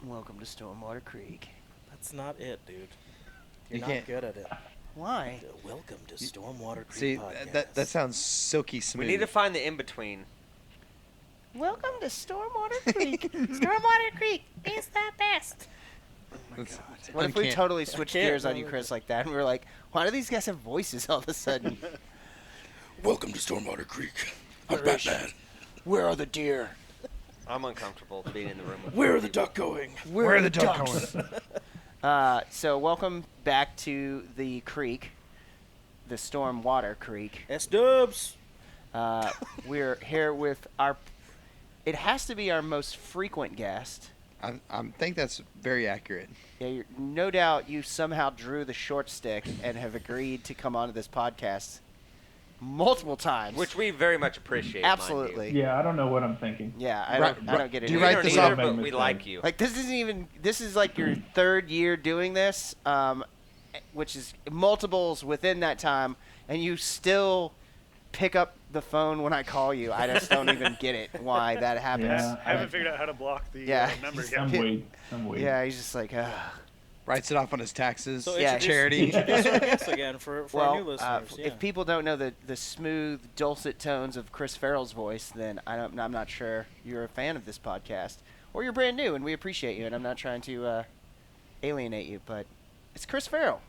Welcome to Stormwater Creek. That's not it, dude. You're You not can't- good at it. Why? Welcome to Stormwater Creek See, Podcast. that sounds silky smooth. We need to find the in-between. Welcome to Stormwater Creek. Stormwater Creek is the best. That's What if we uncanny. totally switched can't gears on you, believe Chris, like that, and we were like, why do these guys have voices all of a sudden? Welcome to Stormwater Creek. I'm Where is Batman. Where are the deer? I'm uncomfortable being in the room with Where are the duck going? Where are the ducks? So welcome back to the creek, the Stormwater Creek. S-dubs. We're here with our, it has to be our most frequent guest. I think that's very accurate. Yeah, no doubt you somehow drew the short stick and have agreed to come onto this podcast multiple times. which we very much appreciate. mind you. Absolutely. Yeah, I don't know what I'm thinking. Yeah, I Right- don't get it. do you We either. write don't this either, off? but we Mistake. like you. Like this is like your third year doing this, which is multiples within that time, and you still pick up the phone when I call you. I just don't even get it why that happens. Yeah, I haven't figured out how to block the Yeah. number I'm yet. weak. I'm weak. Yeah, he's just like, Writes it off on his taxes. So Yeah. Charity. Introduce our guest again for our new well, listeners. Yeah. if people don't know the smooth, dulcet tones of Chris Farrell's voice, then I'm not sure you're a fan of this podcast, or you're brand new, and we appreciate you, and I'm not trying to alienate you, but it's Chris Farrell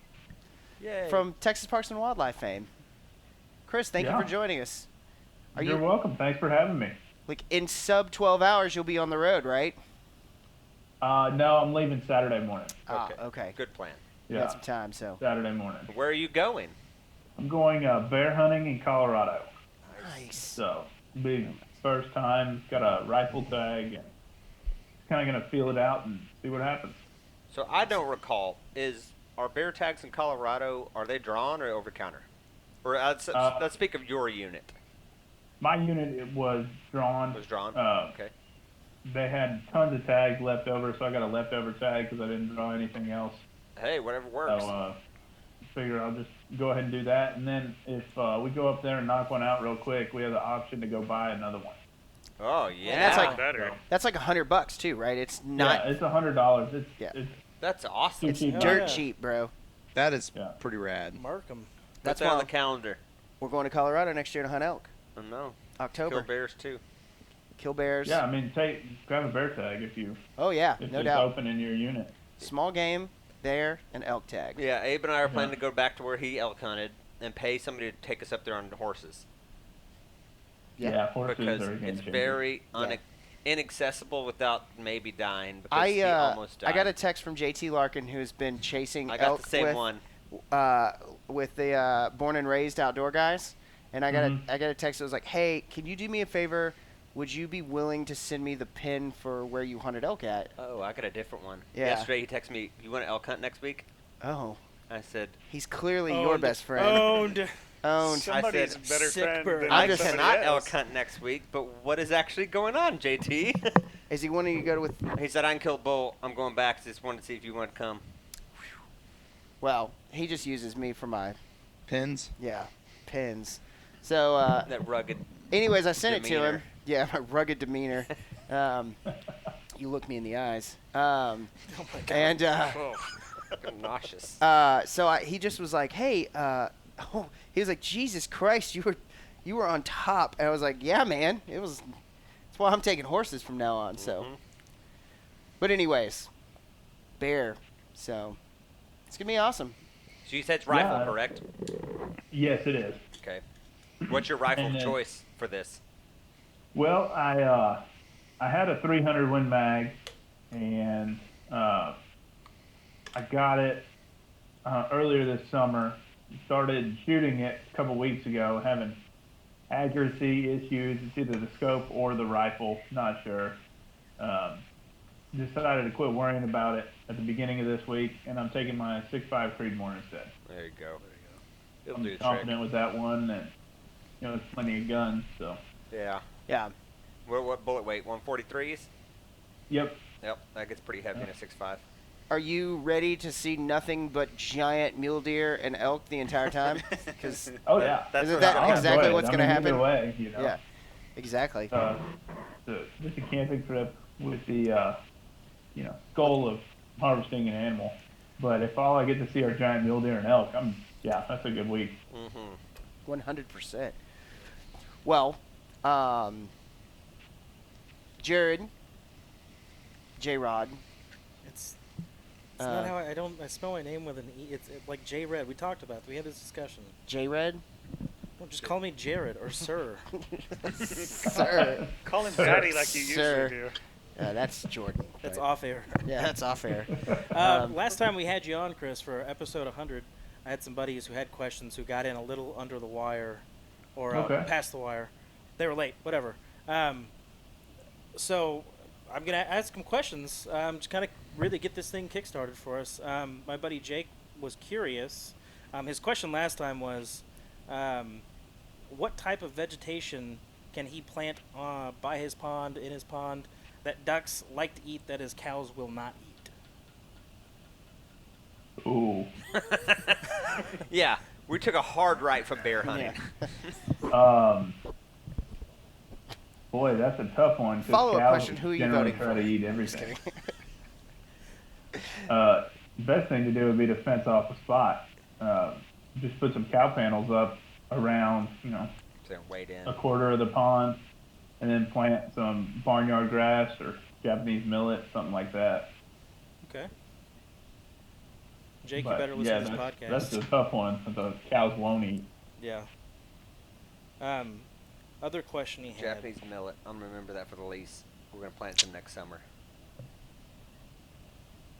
Yay. from Texas Parks and Wildlife fame. Chris, thank you Yeah. for joining us. Are You're you welcome. Thanks for having me. like in sub 12 hours? You'll be on the road, right? No, I'm leaving Saturday morning. Ah, okay. Good plan. You Yeah, got some time, so. Saturday morning. Where are you going? I'm going bear hunting in Colorado. Nice. So, big first time. Got a rifle tag, and kind of gonna feel it out and see what happens. So I don't recall. Are bear tags in Colorado? Are they drawn or over counter? Or let's speak of your unit. My unit it was drawn. Was drawn. Okay. They had tons of tags left over, so I got a leftover tag because I didn't draw anything else. Hey, whatever works. So, figure I'll just go ahead and do that. And then if we go up there and knock one out real quick, we have the option to go buy another one. Oh yeah. And that's like- Better. That's like $100 too, right? It's not. Yeah, it's $100. Yeah. It's That's awesome. It's cheap. dirt Yeah. cheap, bro. That is Yeah. pretty rad. Mark 'em. Put That's that on why the calendar. we're going to Colorado next year to hunt elk. Oh no. October. Kill bears too. Kill bears. Yeah, I mean, grab a bear tag if Oh yeah, if no it's doubt. open in your unit. Small game there and elk tag. Yeah, Abe and I are planning Yeah. to go back to where he elk hunted and pay somebody to take us up there on horses Yeah. Horses because are a game it's changer. very Yeah. inaccessible without maybe dying because I he almost died. I got a text from JT Larkin who's been chasing I got elk the same with one. with the born and raised outdoor guys, and I got Mhm. I got a text that was like, hey, can you do me a favor? Would you be willing to send me the pin for where you hunted elk at? Oh, I got a different one. Yeah. Yesterday he texted me, "You want to elk hunt next week?" Oh, I said, he's clearly your Owned. best friend. Owned. Owned. Somebody's said, a better sick friend bird. than I "I just somebody cannot elk else. hunt next week, but what is actually going on, JT?" Is he wanting you to go with? He said, "I can kill a bull. I'm going back. Just wanted to see if you want to come." Well, he just uses me for my Pins. pins. So, That rugged. anyways, I sent it to him. Demeanor. Yeah, my rugged demeanor. You look me in the eyes. Oh my God. And Oh, I'm nauseous. so he just was like, "Hey," he was like, "Jesus Christ, you were on top." And I was like, "Yeah, man, it was. That's why I'm taking horses from now on." So, Mhm. but anyways, bear. So it's gonna be awesome. So you said it's rifle, Yeah. correct? Yes, it is. Okay. What's your rifle And of then- choice for this? Well, I had a 300 Win Mag, and I got it earlier this summer. Started shooting it a couple weeks ago, having accuracy issues. It's either the scope or the rifle, not sure. Decided to quit worrying about it at the beginning of this week, and I'm taking my 6.5 Creedmoor instead. There you go. It'll I'm do the trick. confident with that one, and there's plenty of guns, so. Yeah. Yeah. What bullet weight? 143s? Yep. Yep. That gets pretty heavy in a 6.5. Are you ready to see nothing but giant mule deer and elk the entire time? Because Oh yeah. That's Isn't what that I'm I'll gonna exactly enjoy it. what's I gonna mean, happen? Either way, you know. yeah, exactly. Just a camping trip with the goal of harvesting an animal. But if all I get to see are giant mule deer and elk, that's a good week. 100%. Well, Jared, J-Rod. It's not how I spell my name with an E. It's like J Red. We talked about it. We had this discussion. J-Red? Well, just call me Jared or Sir. Sir. Call him Daddy like you Sir. usually do. That's Jordan. That's right? off air. Yeah, that's off air. Last time we had you on, Chris, for episode 100, I had some buddies who had questions who got in a little under the wire or past the wire. They were late, whatever. So I'm going to ask them questions to kind of really get this thing kickstarted for us. My buddy Jake was curious. His question last time was, what type of vegetation can he plant by his pond, in his pond, that ducks like to eat that his cows will not eat? Ooh. Yeah, we took a hard right from bear hunting. Boy, that's a tough one. 'cause Follow-up cows question, who are you generally voting try for? to eat everything. Best thing to do would be to fence off a spot. Just put some cow panels up around, So wade in. a quarter of the pond, and then plant some barnyard grass or Japanese millet, something like that. Okay. Jake, But, you better listen to this podcast. That's a tough one. The cows won't eat. Yeah. Other question he had. Japanese millet. I'm gonna remember that for the lease. We're gonna plant some next summer.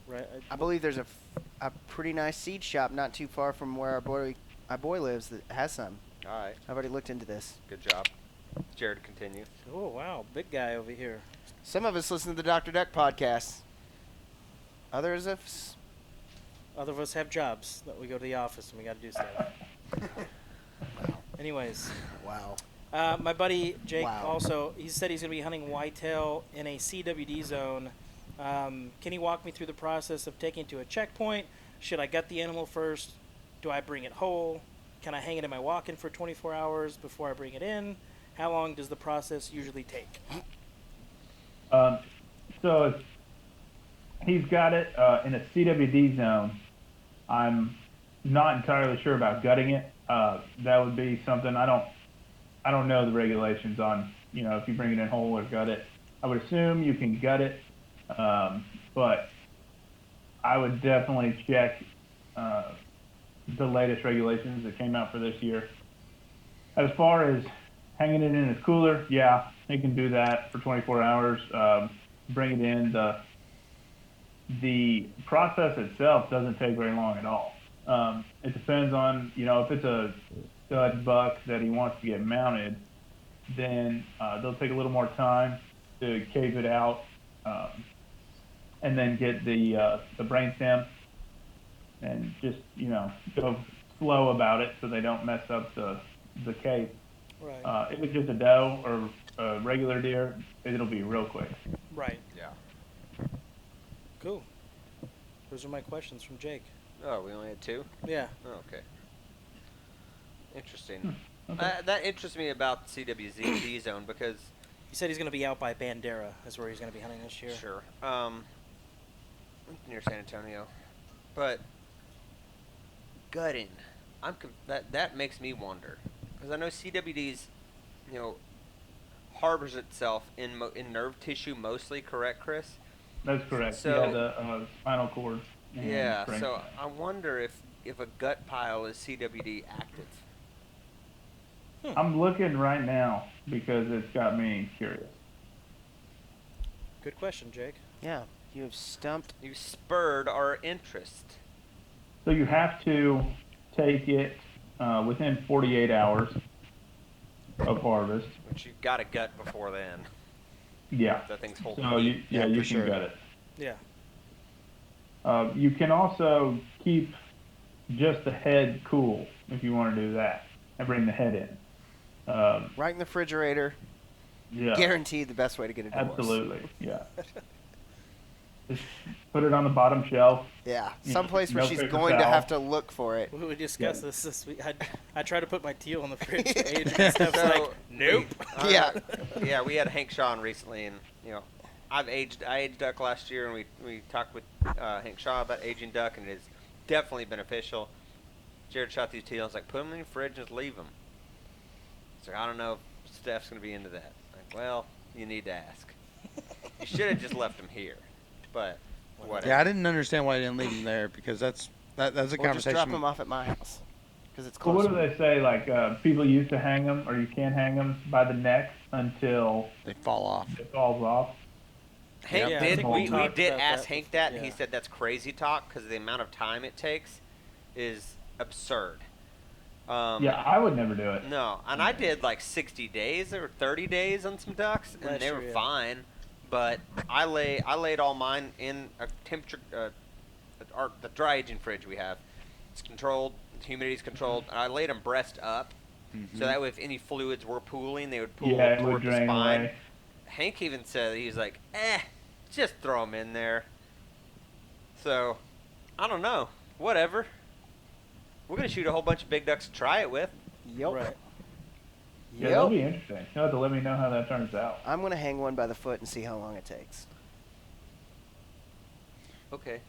Right. I believe there's a pretty nice seed shop not too far from where our boy lives that has some. All right. I've already looked into this. Good job. Jared, continue. Oh wow, big guy over here. Some of us listen to the Dr. Duck podcast. Others of us. Other of us have jobs that we go to the office and we got to do stuff. Anyways, Wow. my buddy Jake Wow. also, he said he's going to be hunting whitetail in a CWD zone. Can you walk me through the process of taking it to a checkpoint? Should I gut the animal first? Do I bring it whole? Can I hang it in my walk-in for 24 hours before I bring it in? How long does the process usually take? So if he's got it in a CWD zone, I'm not entirely sure about gutting it. That would be something I don't know the regulations on, if you bring it in whole or gut it. I would assume you can gut it, but I would definitely check the latest regulations that came out for this year. As far as hanging it in his cooler, yeah, he can do that for 24 hours. Bring it in. The process itself doesn't take very long at all. It depends on, if it's a stud buck that he wants to get mounted, then they'll take a little more time to cave it out, and then get the brainstem and just, go slow about it so they don't mess up the cave. Right. If it's just a doe or a regular deer, it'll be real quick. Right. Yeah. Cool. Those are my questions from Jake. Oh, we only had two? Yeah. Oh, okay. Interesting. That interests me about the CWD zone because... He said he's going to be out by Bandera. Is where he's going to be hunting this year. Sure. Near San Antonio. But gutting, that makes me wonder because I know CWD's, harbors itself in nerve tissue mostly. Correct, Chris? That's correct. So- the spinal cord. and Yeah. brainstem. So I wonder if a gut pile is CWD active. I'm looking right now because it's got me curious. Good question, Jake. Yeah. You have stumped. You spurred our interest. So you have to take it within 48 hours of harvest. Which you've got to gut before then. Yeah. That thing's whole. So you Yeah, can for sure. gut it. Yeah. You can also keep just the head cool if you want to do that and bring the head in. Right in the refrigerator. Yeah. Guaranteed the best way to get it. Absolutely. Yeah. Just put it on the bottom shelf. Yeah. You- Someplace where no she's paper going to towel. have to look for it. We discussed this week. I tried to put my teal in the fridge for age and stuff. It's like, nope. Yeah. Yeah, we had Hank Shaw on recently, and I aged duck last year, and we talked with Hank Shaw about aging duck, and it is definitely beneficial. Jared shot these teals. I was like, put them in your fridge and just leave them. He's like, I don't know if Steph's going to be into that. I'm like, well, you need to ask. You should have just left them here. But whatever. Yeah, I didn't understand why I didn't leave them there because that's a Or just conversation. drop them off at my house because it's Well, closer. what do they say? Like people used to hang them, or you can't hang them by the neck until They fall off. it falls off. Hank Yeah, I did. think We we talked did about ask that Hank that, and he yeah. said that's crazy talk because the amount of time it takes is absurd. Yeah, I would never do it. No, and I did like 60 days or 30 days on some ducks, and Last they were year, yeah. fine. But I laid all mine in a temperature, the dry aging fridge we have. It's controlled, the humidity's controlled. And I laid them breast up, so that way if any fluids were pooling, they would pool Yeah, up it would toward the drain spine. away. Hank even said he's like, just throw them in there. So, I don't know. Whatever. We're gonna shoot a whole bunch of big ducks to try it with. Yep. Right. Yeah, that'll be Yep. interesting. You'll have to let me know how that turns out. I'm gonna hang one by the foot and see how long it takes. Okay.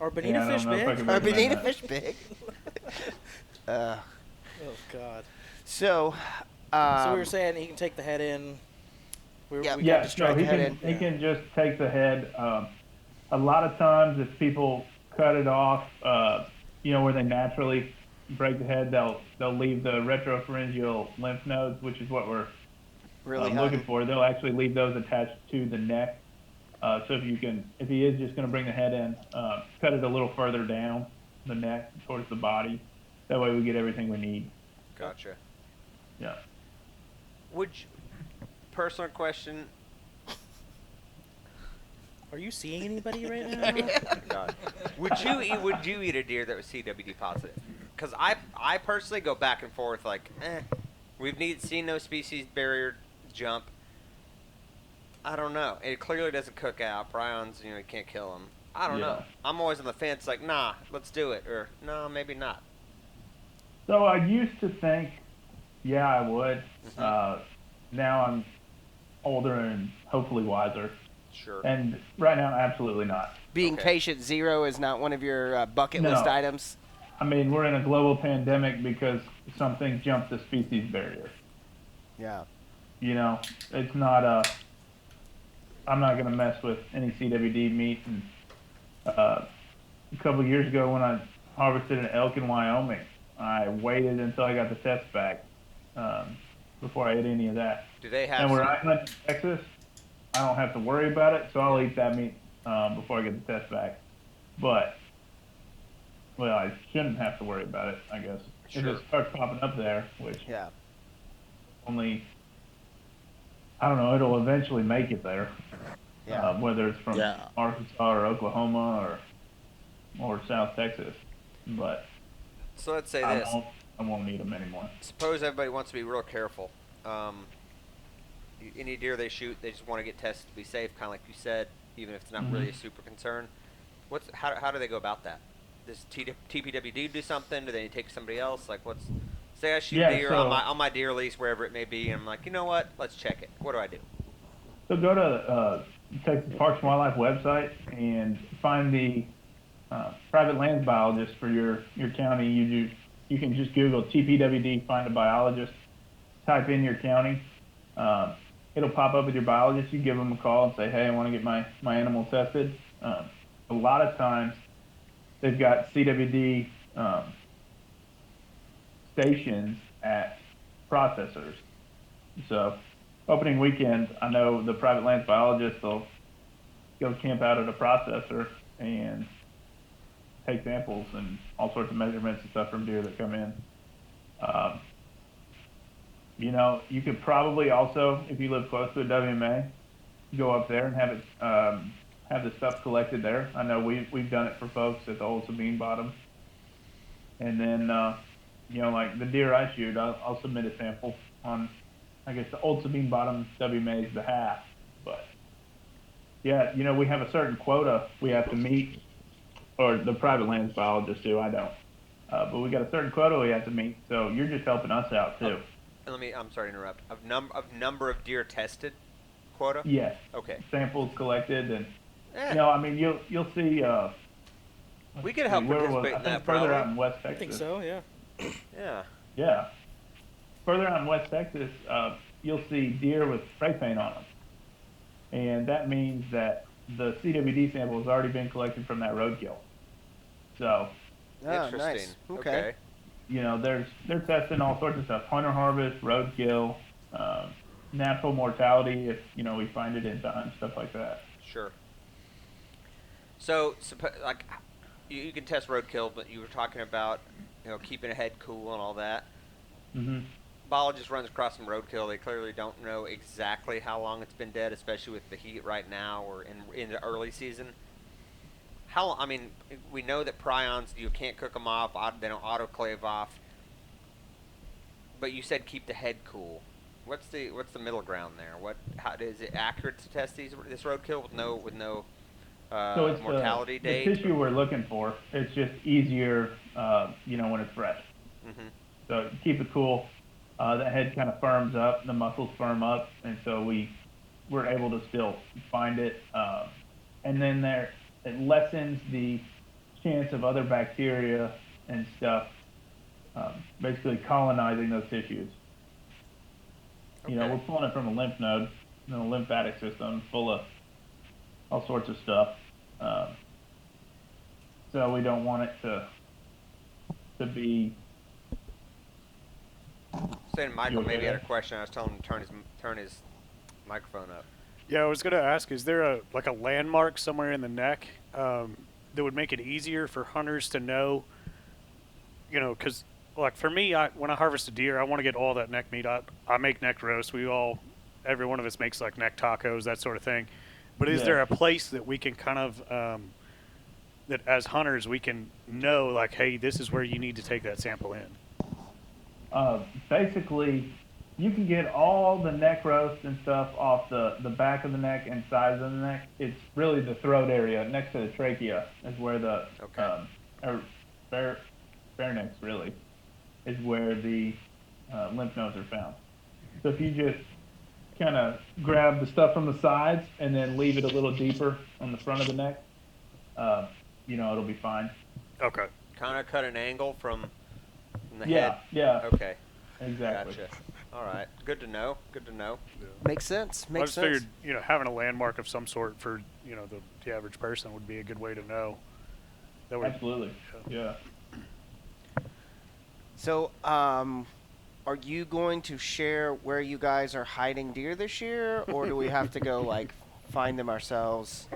Are Yeah, bonita I don't fish know if I big? can Are recommend bonita that. fish big? uh, Oh God. so. So we were saying he can take the head in. We Yeah. got Yeah, so distracted. he head can in. he can just take the head. A lot of times, if people cut it off, where they naturally break the head, they'll leave the retropharyngeal lymph nodes, which is what we're really looking hunting. for. They'll actually leave those attached to the neck. So if he is just going to bring the head in, cut it a little further down the neck towards the body. That way we get everything we need. Gotcha. Yeah. Personal question. Are you seeing anybody right now? God. Would you eat a deer that was CWD positive? Because I personally go back and forth like, we've seen no species barrier jump. I don't know. It clearly doesn't cook out. Prions, you can't kill them. I don't know. I'm always on the fence like, nah, let's do it. Or, no, maybe not. So I used to think, yeah, I would. Now I'm older and hopefully wiser. Sure. And right now, absolutely not. Being Okay. patient zero is not one of your bucket No. list items. I mean, we're in a global pandemic because some things jumped the species barrier. Yeah. It's not I'm not going to mess with any CWD meat. And a couple of years ago when I harvested an elk in Wyoming, I waited until I got the test back before I ate any of that. Do they have And where some- I hunt in Texas, I don't have to worry about it, so I'll eat that meat before I get the test back. But, well, I shouldn't have to worry about it, I guess. If Sure. it starts popping up there, which Yeah. only, I don't know, it'll eventually make it there. Yeah. Whether it's from Yeah. Arkansas or Oklahoma or South Texas. But So let's say I this. won't eat them anymore. Suppose everybody wants to be real careful. Any deer they shoot, they just want to get tested to be safe, kind of like you said, even if it's not really a super concern. How do they go about that? Does TPWD do something? Do they take somebody else? Like, say I shoot Yeah, deer so- on my deer lease, wherever it may be, and I'm like, you know what? Let's check it. What do I do? So go to Texas Parks and Wildlife website and find the private lands biologist for your county. You can just Google TPWD, find a biologist, type in your county. It'll pop up with your biologist. You give them a call and say, hey, I want to get my animal tested. A lot of times they've got CWD stations at processors. So opening weekend, I know the private lands biologist will go camp out at a processor and take samples and all sorts of measurements and stuff from deer that come in. You could probably also, if you live close to a WMA, go up there and have it have the stuff collected there. I know we've done it for folks at the Old Sabine Bottom. And then, like the deer I shoot, I'll submit a sample on, I guess, the Old Sabine Bottom WMA's behalf. But, yeah, we have a certain quota we have to meet, or the private lands biologists do, I don't. But we got a certain quota we have to meet, so you're just helping us out, too. I'm sorry to interrupt. Of number of deer tested, quota? Yes. Okay. Samples collected, and Eh, I mean, you'll see. we could help where was participate I in think that, further probably. out in West I Texas. think so. Yeah. Yeah. Yeah, further out in West Texas, you'll see deer with spray paint on them, and that means that the CWD sample has already been collected from that roadkill. So, Oh, Interesting. nice. Okay. they're testing all sorts of stuff: hunter harvest, roadkill, natural mortality if we find it in time, stuff like that. Sure. So, like, you can test roadkill, but you were talking about, keeping a head cool and all that. Hmm. Biologist runs across some roadkill. They clearly don't know exactly how long it's been dead, especially with the heat right now or in the early season. I mean, we know that prions, you can't cook them off. They don't autoclave off. But you said keep the head cool. What's the middle ground there? How is it accurate to test this roadkill with no So it's mortality the date? tissue we're looking for. It's just easier, when it's fresh. Mm-hmm. So keep it cool. The head kind of firms up, the muscles firm up, and so we're able to still find it. And then it lessens the chance of other bacteria and stuff basically colonizing those tissues. Okay. We're pulling it from a lymph node, a lymphatic system full of all sorts of stuff. So we don't want it to be. Saying Michael You maybe okay had a question. I was telling him to turn his microphone up. Yeah, I was going to ask, is there a landmark somewhere in the neck that would make it easier for hunters to know, because, like, for me, when I harvest a deer, I want to get all that neck meat. I make neck roast. Every one of us makes, like, neck tacos, that sort of thing. But is Yeah. there a place that we can kind of, that as hunters, we can know, like, hey, this is where you need to take that sample in? Basically, you can get all the neck roast and stuff off the back of the neck and sides of the neck. It's really the throat area next to the trachea is where the or pharynx really is where the lymph nodes are found. So if you just kind of grab the stuff from the sides and then leave it a little deeper on the front of the neck, it'll be fine. Okay. Kind of cut an angle from the Yeah, head. yeah. Okay. Exactly. Gotcha. All right. Good to know. Makes sense. I Makes just sense. figured, having a landmark of some sort for, the average person would be a good way to know. That would, Absolutely. Yeah. So, are you going to share where you guys are hiding deer this year, or do we have to go find them ourselves?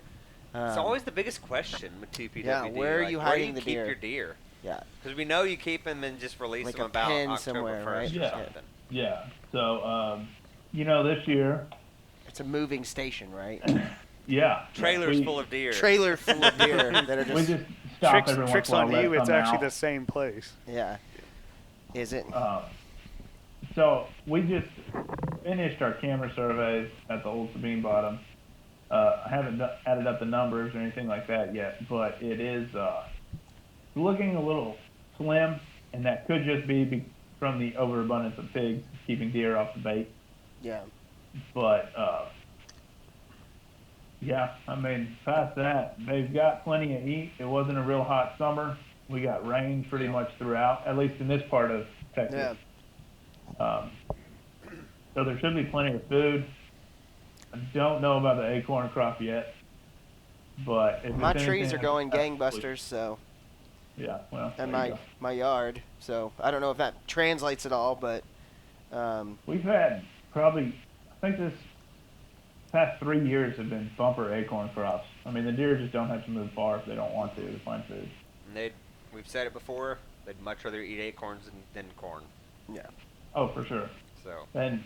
It's always the biggest question with TPWD. Yeah, where are you hiding the keep deer? your deer? Yeah. Because we know you keep them and just release Like them a about pen October somewhere, 1st right? or Yeah. something. Yeah. So, this year, It's a moving station, right? yeah. Trailers we, full of deer. Trailer full of deer that are We just just stop tricks every tricks once in a on while, you, let it's some actually out. the same place. yeah. Is it? So we just finished our camera surveys at the old Sabine Bottom. I haven't added up the numbers or anything like that yet, but it is looking a little slim, and that could just be from the overabundance of pigs keeping deer off the bait. Yeah. But past that, they've got plenty of heat. It wasn't a real hot summer. We got rain pretty much throughout, at least in this part of Texas. Yeah. So there should be plenty of food. I don't know about the acorn crop yet, but if My it's trees anything, are going absolutely- gangbusters, so Yeah, well, and there you my go. yard. So I don't know if that translates at all, but We've had probably, I think this past 3 years have been bumper acorn crops. I mean, the deer just don't have to move far if they don't want to find food. And we've said it before, they'd much rather eat acorns than corn. yeah. Oh, for sure. So, And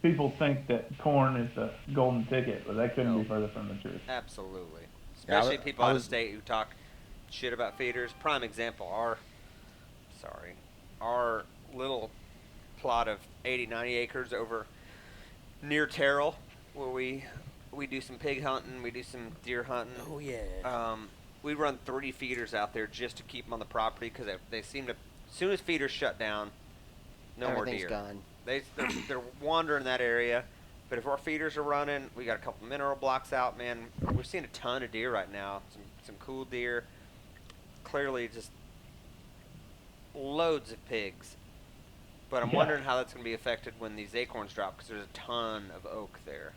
people think that corn is the golden ticket, but that couldn't No. be further from the truth. absolutely. Yeah, Especially people out of was- state who talk shit about feeders. Prime example, our little plot of 80, 90 acres over near Terrell, where we do some pig hunting, we do some deer hunting. Oh yeah. We run 3 feeders out there just to keep them on the property because they seem to, as soon as feeders shut down, no more Everything's deer. gone. They're wandering that area. But if our feeders are running, we got a couple mineral blocks out, man. We're seeing a ton of deer right now. Some cool deer. Clearly, just loads of pigs. But I'm Yeah. wondering how that's going to be affected when these acorns drop, because there's a ton of oak there.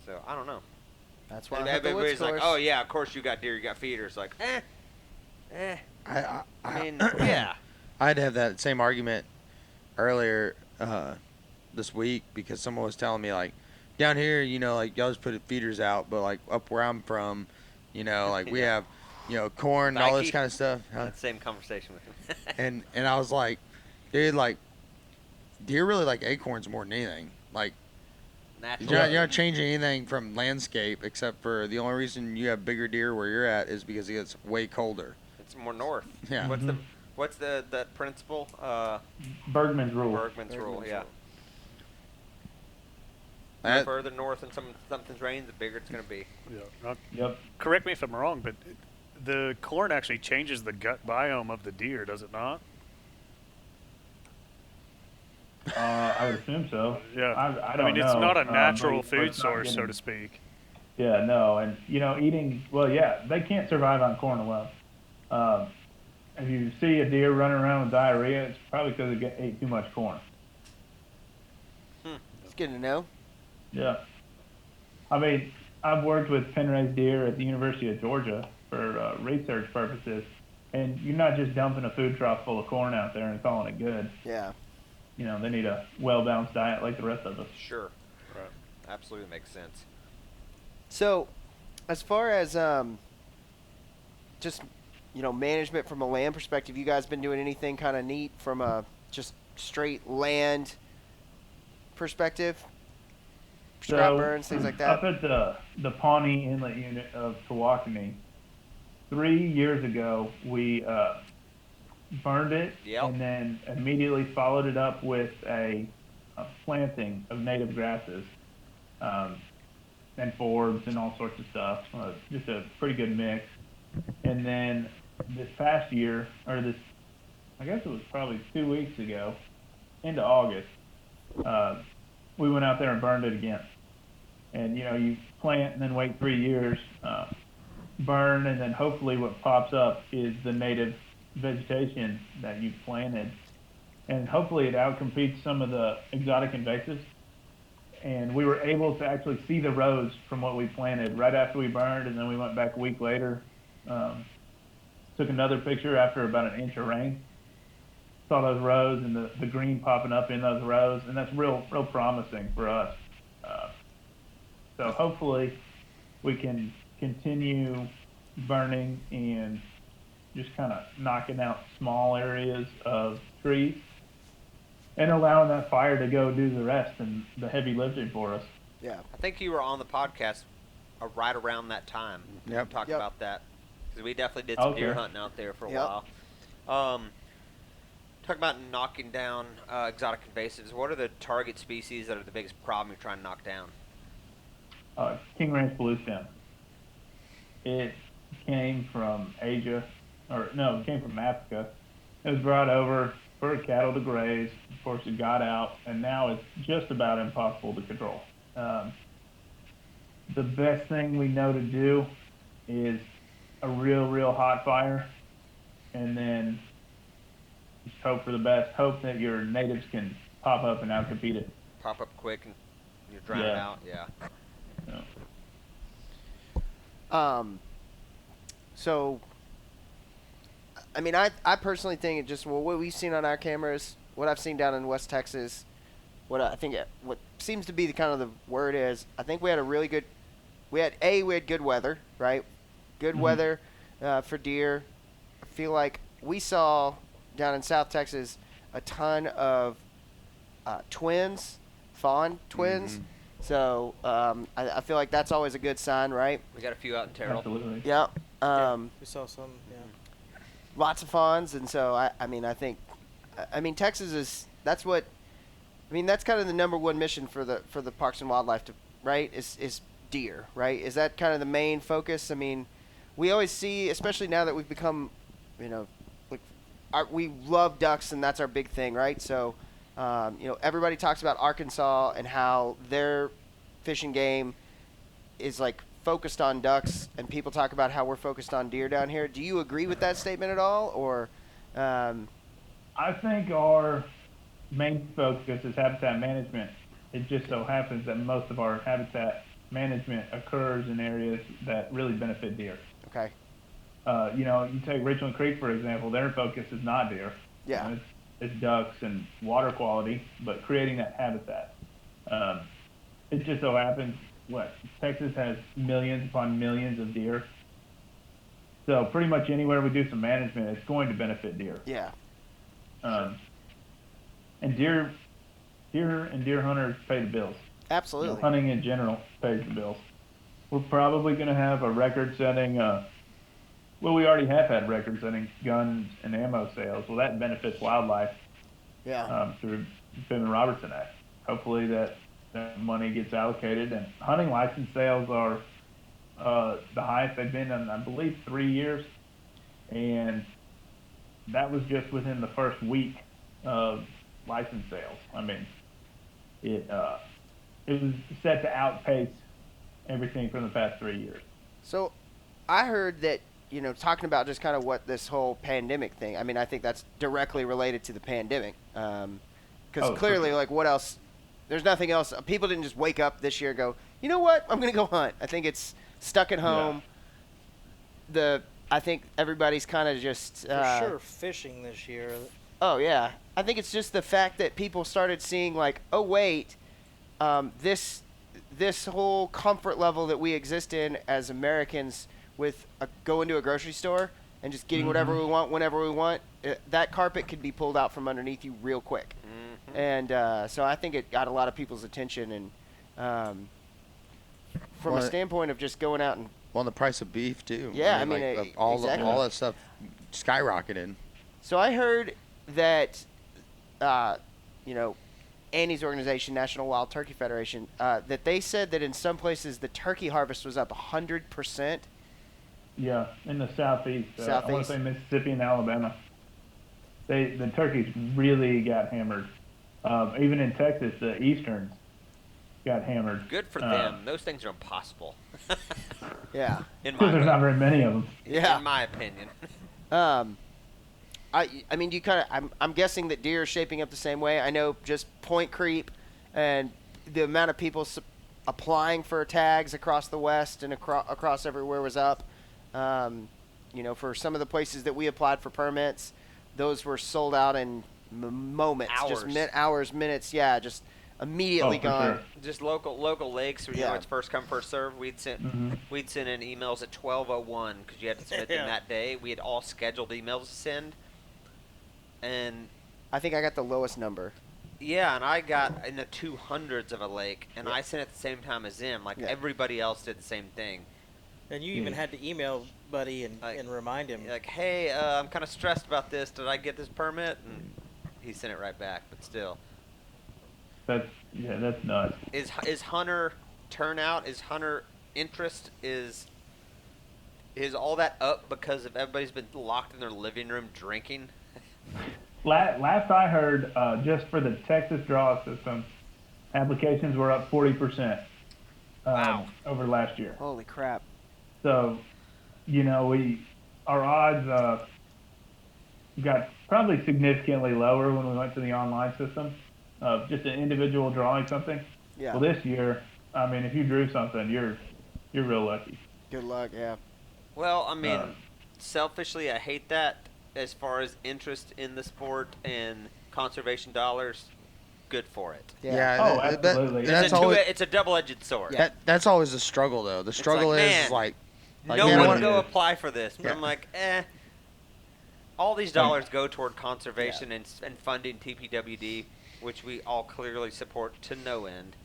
So I don't know. That's why And I have the woods everybody's like, course. "Oh yeah, of course you got deer, you got feeders." Like, I I mean, yeah. I'd have that same argument earlier this week because someone was telling me like down here, like y'all just put feeders out, but like up where I'm from, like we Yeah. have, corn and all this Nike? kind of stuff. Huh? That same conversation with him. And I was like, dude, like deer really like acorns more than anything. Like Naturally. you're not changing anything from landscape except for the only reason you have bigger deer where you're at is because it gets way colder. It's more north. Yeah. What's the that principle? Bergman's rule. Bergman's rule. Yeah. The That- further north and something's rain, the bigger it's gonna be. Yeah. Now, Yep. correct me if I'm wrong, but the corn actually changes the gut biome of the deer, does it not? I would assume so. Yeah. I don't mean, it's know, not a but natural but food it's not source, so getting- to speak. Yeah, no, and eating. Well, yeah, they can't survive on corn alone. If you see a deer running around with diarrhea, it's probably because it ate too much corn. It's good to know. Yeah. I mean, I've worked with pen-raised deer at the University of Georgia for research purposes, and you're not just dumping a food trough full of corn out there and calling it good. Yeah. They need a well-balanced diet like the rest of us. Sure. Right. Absolutely makes sense. So, as far as just management from a land perspective, you guys been doing anything kind of neat from a just straight land perspective? Scrap burns, things like Up that. at the Pawnee Inlet unit of Tawakoni, 3 years ago, we burned it Yep. and then immediately followed it up with a planting of native grasses and forbs and all sorts of stuff. Just a pretty good mix. And then this past year, I guess it was probably 2 weeks ago, into August, we went out there and burned it again. And you plant and then wait 3 years, burn, and then hopefully what pops up is the native vegetation that you've planted. And hopefully it outcompetes some of the exotic invasives. And we were able to actually see the rows from what we planted right after we burned, and then we went back a week later, took another picture after about an inch of rain, saw those rows and the green popping up in those rows, and that's real promising for us. So hopefully we can continue burning and just kind of knocking out small areas of trees and allowing that fire to go do the rest and the heavy lifting for us. Yeah. I think you were on the podcast right around that time. Yep. We talked Yep. about that because we definitely did some deer Okay. hunting out there for a Yep. while. Talk about knocking down exotic invasives. What are the target species that are the biggest problem you're trying to knock down? King Ranch bluestem. It came from Asia, it came from Africa. It was brought over for cattle to graze. Of course, it got out, and now it's just about impossible to control. The best thing we know to do is a real hot fire, and then just hope for the best. Hope that your natives can pop up and outcompete it. Pop up quick and you're drowning Yeah. out. Yeah. So, So, I mean, I personally think what we've seen on our cameras, what I've seen down in West Texas, what seems to be the kind of the word is, I think we had we had good weather, right? Good weather for deer. I feel like we saw down in South Texas a ton of fawn twins. So I feel like that's always a good sign, right? We got a few out in Terrell. absolutely. Yep. We saw some, yeah. Lots of fawns, and so I think Texas that's kind of the number one mission for the Parks and Wildlife right is deer, right? Is that kind of the main focus? I mean, we always see, especially now that we've become, we love ducks, and that's our big thing, right? So, everybody talks about Arkansas and how their fishing game is like focused on ducks, and people talk about how we're focused on deer down here. Do you agree with that statement at all, or? I think our main focus is habitat management. It just so happens that most of our habitat management occurs in areas that really benefit deer. Okay. You take Richland Creek, for example, their focus is not deer. Yeah. It's ducks and water quality, but creating that habitat. It just so happens, Texas has millions upon millions of deer. So pretty much anywhere we do some management, it's going to benefit deer. Yeah. And deer and deer hunters pay the bills. Absolutely. Hunting in general pays the bills. We're probably going to have a record-setting, we already have had record-setting guns and ammo sales. Well, that benefits wildlife through the Pittman-Robertson Act. Hopefully that money gets allocated. And hunting license sales are the highest they've been in, I believe, 3 years. And that was just within the first week of license sales. I mean, it was set to outpace everything from the past 3 years. So I heard that, talking about just kind of what this whole pandemic thing, I mean, I think that's directly related to the pandemic. Because clearly, like, what else? There's nothing else. People didn't just wake up this year and go, you know what? I'm going to go hunt. I think it's stuck at home. Yeah. I think everybody's kind of just... For sure, fishing this year. Oh, yeah. I think it's just the fact that people started seeing, like, oh, wait, this whole comfort level that we exist in as Americans with go into a grocery store and just getting whatever we want whenever we want, that carpet could be pulled out from underneath you real quick. Mm-hmm. And so I think it got a lot of people's attention. And from a standpoint of just going out and... Well, the price of beef, too. Yeah, all exactly. that stuff skyrocketed. So I heard that, Annie's organization, National Wild Turkey Federation, that they said that in some places the turkey harvest was up 100%. Yeah, in the southeast. I want to say Mississippi and Alabama. The turkeys really got hammered. Even in Texas, the easterns got hammered. Good for them. Those things are impossible. Yeah. Because there's not very many of them. Yeah. In my opinion. I mean, you kind of. I'm guessing that deer are shaping up the same way. I know just point creep, and the amount of people applying for tags across the West and across everywhere was up. For some of the places that we applied for permits, those were sold out in moments, hours, minutes. Yeah, just immediately gone. Sure. Just local lakes where it's first come first serve. We'd sent in emails at 12:01 because you had to submit them that day. We had all scheduled emails to send, and I think I got the lowest number. Yeah, and I got in the 200s of a lake, and I sent it at the same time as him. Like everybody else did the same thing. And you even had to email Buddy and remind him. Like, hey, I'm kind of stressed about this. Did I get this permit? And he sent it right back, but still. That's nuts. Is hunter turnout, is hunter interest, is all that up because of everybody's been locked in their living room drinking? Last I heard, just for the Texas draw system, applications were up 40% over last year. Holy crap. So, our odds got probably significantly lower when we went to the online system of just an individual drawing something. Yeah. Well, this year, I mean, if you drew something, you're real lucky. Good luck, yeah. Well, I mean, selfishly, I hate that as far as interest in the sport and conservation dollars. Good for it. Yeah. Absolutely. It's a double-edged sword. Yeah. That's always the struggle, though. The struggle is no one would go apply for this. But I'm like, all these dollars go toward conservation and funding TPWD, which we all clearly support to no end.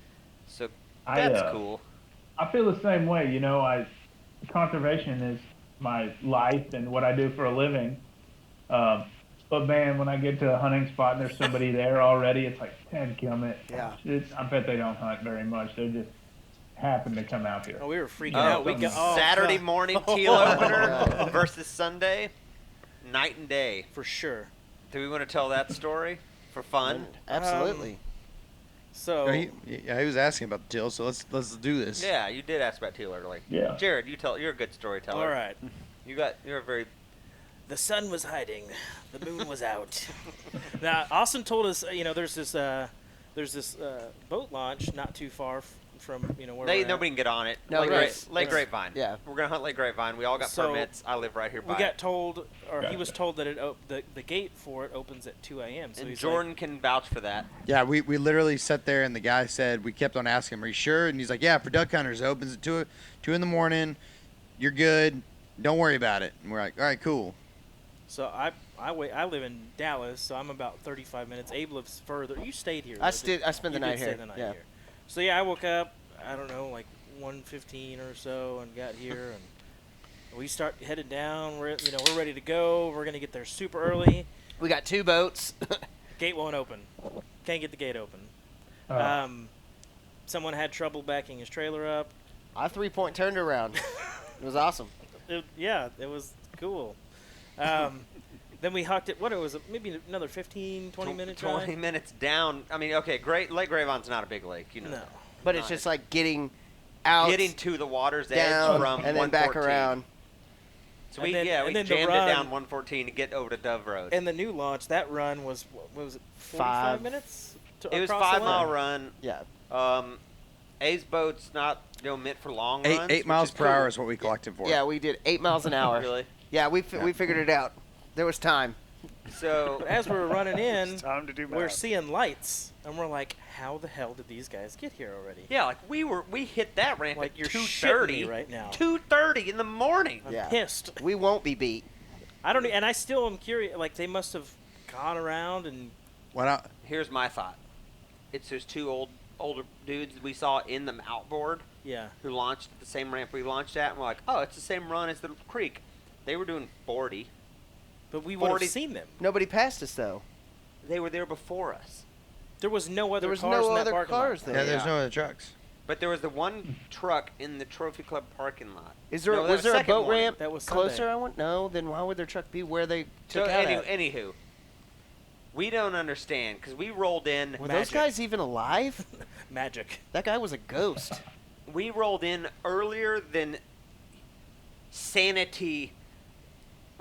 So that's cool. I feel the same way. Conservation is my life and what I do for a living. But man, when I get to a hunting spot and there's somebody there already, it's like, come it. Yeah. I bet they don't hunt very much. They just happen to come out here. Oh, we were freaking out. Saturday morning teal opener versus Sunday, night and day. For sure. Do we want to tell that story for fun? Absolutely. So he was asking about the teal, so let's do this. Yeah, you did ask about teal early. Yeah. Jared, you're a good storyteller. all right. You're a very. The sun was hiding, the moon was out. Now, Austin told us, there's this boat launch not too far from where we're at. Nobody can get on it. No, Lake right. Grapevine. Yeah. We're gonna hunt Lake Grapevine. We all got So, permits. I live right here by We got it. told, or he Gotcha. was told that the gate for it opens at 2 a.m. So And he's Jordan can vouch for that. Yeah, we literally sat there, and the guy said, we kept on asking him, are you sure? And he's like, yeah, for duck hunters, it opens at 2 in the morning. You're good. Don't worry about it. And we're like, all right, cool. So I live in Dallas, so I'm about 35 minutes. Abe lives further. You stayed here. I though, spent the you night did stay here. the night Yeah. here. So yeah, I woke up, I don't know, like 1:15 or so, and got here, and we start headed down. We're ready to go. We're gonna get there super early. We got 2 boats. Gate won't open. Can't get the gate open. Uh, Someone had trouble backing his trailer up. I 3-point turned around. It was awesome. It was cool. Then we hucked it. What it was, maybe another 15, 20 minute drive. 20 minutes down. I mean, okay, Lake Gravevine's not a big lake, you know. No. But it's just like getting out, Getting to the water's edge down, from and then back 114. around. So And we then- and we then the jammed it run- down 114 to get over to Dove Road. And the new launch, that run was, what was it, 45 5. minutes? It was across the 5-mile line? run. Yeah. A's boat's not meant for long Eight runs. eight which miles is per cool. hour is what we collected for. Yeah, we did 8 miles an hour. Really? Yeah, we figured it out. There was time. So But as we were running in, It's time to do we're math. seeing lights, and we're like, how the hell did these guys get here already? yeah, like we hit that ramp Like, at you're 2:30 shitting me right now. 2:30 in the morning. I'm Yeah. pissed. We won't be beat. I don't, and I still am curious. Like, they must have gone around and Why not? Here's my thought. It's those 2 older dudes we saw in the outboard yeah. who launched at the same ramp we launched at, and we're like, oh, it's the same run as the creek. They were doing 40. But we would have 40 seen them. Nobody passed us though. They were there before us. There was no other There was cars no in that other parking cars lot. there. Yeah, there's Yeah. no other trucks. But there was the one truck in the Trophy Club parking lot. Is there No, that was there a second boat morning. ramp That was closer? Sunday. I want no. Then why would their truck be where they So took out at? anywho, we don't understand because we rolled in. Were those guys even alive? Magic. That guy was a ghost. We rolled in earlier than sanity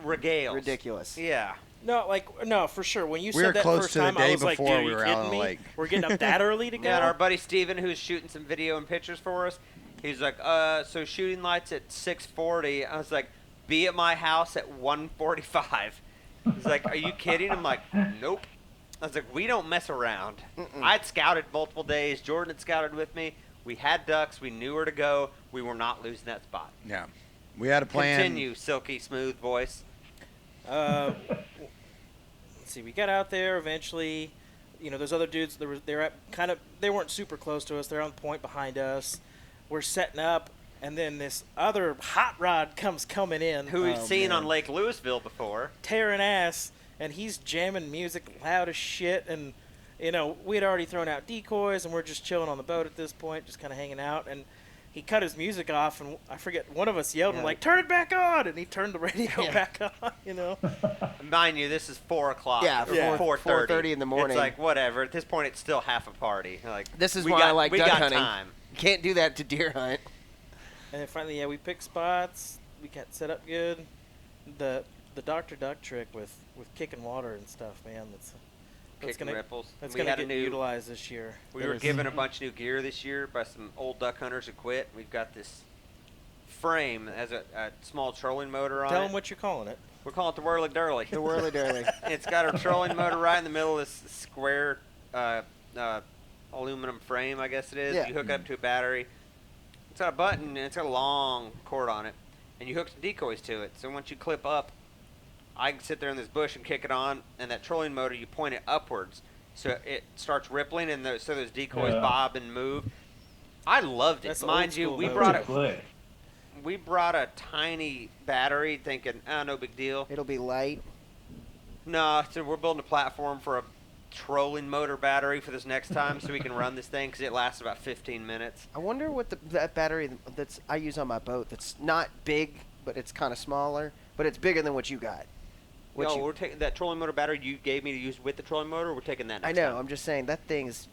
regales. Ridiculous. Yeah. No, for sure. When you We were said that close first to the time, day I was like, before dude, we you were out kidding on the me? lake. We're getting up that early to go? Yeah, and our buddy Steven, who's shooting some video and pictures for us, he's like, so shooting lights at 6:40. I was like, be at my house at 1:45. He's like, are you kidding? I'm like, nope. I was like, we don't mess around. I'd scouted multiple days. Jordan had scouted with me. We had ducks. We knew where to go. We were not losing that spot. Yeah. We had a plan. Continue, silky smooth voice. Let's see. We got out there eventually. Those other dudes. They weren't super close to us. They're on point behind us. We're setting up, and then this other hot rod comes coming in, Who we've Oh, seen man. on Lake Louisville before. tearing ass, and he's jamming music loud as shit. And we had already thrown out decoys, and we're just chilling on the boat at this point, just kind of hanging out. And he cut his music off, and I forget, one of us yelled, Yeah. and like, turn it back on, and he turned the radio Yeah. back on. Mind you, this is 4 o'clock. Yeah, or 4:30 in the morning. It's like whatever. At this point, it's still half a party. Like This is we why got, I like we duck got hunting. time. You can't do that to deer hunt. And then finally, we picked spots. We got set up good. The Dr. Duck trick with kicking water and stuff, man. That's Kicking gonna ripples. that's We gonna had a get new. utilized this year. We It were is. given a bunch of new gear this year by some old duck hunters who quit. We've got this frame that has a small trolling motor on Tell it. them what you're calling it. We're calling it the Whirly Durly. The whirly durly. It's got a trolling motor right in the middle of this square aluminum frame, I guess it is. Yeah. You hook it up to a battery. It's got a button and it's got a long cord on it. And you hook some decoys to it. So once you clip up, I can sit there in this bush and kick it on, and that trolling motor, you point it upwards. So it starts rippling, and so those decoys Yeah. bob and move. I loved it. That's Mind old you, school we motor. brought Slick. we brought a tiny battery, thinking, no big deal. It'll be light. No, so we're building a platform for a trolling motor battery for this next time, so we can run this thing because it lasts about 15 minutes. I wonder what that battery that's I use on my boat. That's not big, but it's kind of smaller, but it's bigger than what you got. What No, you- we're taking that trolling motor battery you gave me to use with the trolling motor. We're taking that. I Next know. time. I'm just saying that thing is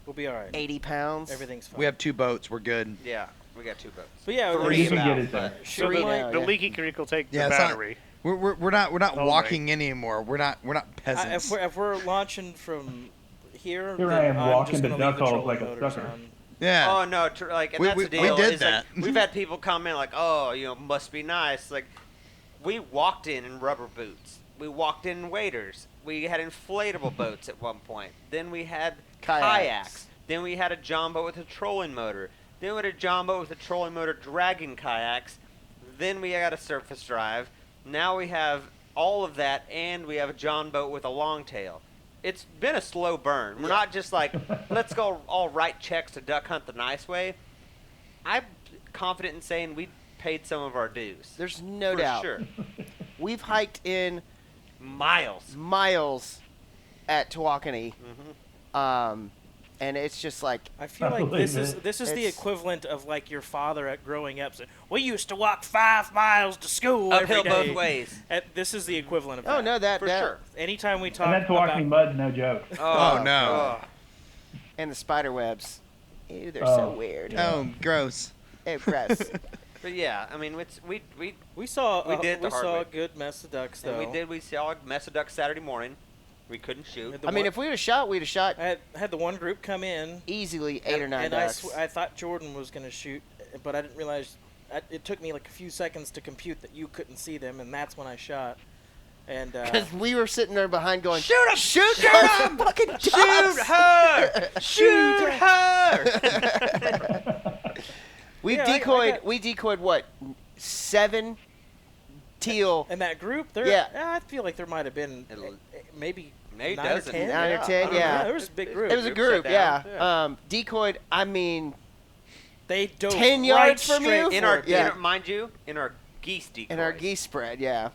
We'll be all right. 80 pounds. Everything's fine. We have 2 boats. We're good. Yeah, we got 2 boats. But yeah, Three You can about, get it there. but- Sure, Three Mike. now, The yeah. leaky creek will take Yeah, the it's not- battery. We're not Oh, walking anymore. We're not peasants. If we're launching from here, Here then I am I'm walking just to gonna leave duck the holes trolling like a motors sucker. on. yeah. Oh no, and We- that's we- the we deal. did is, like, that. we've had people comment like, "Oh, must be nice." Like, we walked in rubber boots. We walked in waders. We had inflatable boats at one point. Then we had kayaks. Then we had a John boat with a trolling motor. Then we had a John boat with a trolling motor dragging kayaks. Then we got a surface drive. Now we have all of that, and we have a John boat with a long tail. It's been a slow burn. We're not just like, let's go all write checks to duck hunt the nice way. I'm confident in saying we paid some of our dues. There's no for doubt. sure. We've hiked in Miles. at Tawakoni. Mhm. And it's just like, I feel like Probably, this is man. the It's- equivalent of like your father at growing up saying, "We used to walk 5 miles to school Uphill every day." both ways. This is the equivalent of oh that. no, that For that sure. Anytime we talk And that Tawakoni about mud's no joke. Oh, no. and the spider webs. Ew, they're Oh. so weird. Yeah. Oh, gross. Ew, gross. But yeah, I mean, we we saw We did it the hard saw way. a good mess of ducks though. and we saw a mess of ducks Saturday morning. We couldn't shoot. Had the I mean, one- if we'd have shot, we'd have shot I had the one group come in easily 8 or 9 and ducks. I thought Jordan was going to shoot, but I didn't realize. It took me like a few seconds to compute that you couldn't see them, and that's when I shot. And Because we were sitting there behind going, Shoot 'em! Shoot Shoot those 'em! fucking ducks! Shoot her! Shoot her! We Yeah, I decoyed. got- We decoyed what? 7 teal. and that group, there, Yeah. I feel like there might have been It'll- maybe Maybe 9 or dozen. 10. 9 or 10, I don't yeah. know. There was a big group. It was a Group group, sat yeah. down. Decoyed. I mean, They dove 10 right yards from straight you? for In our, it. Yeah. mind you, in our geese decoys. in our geese spread, yeah,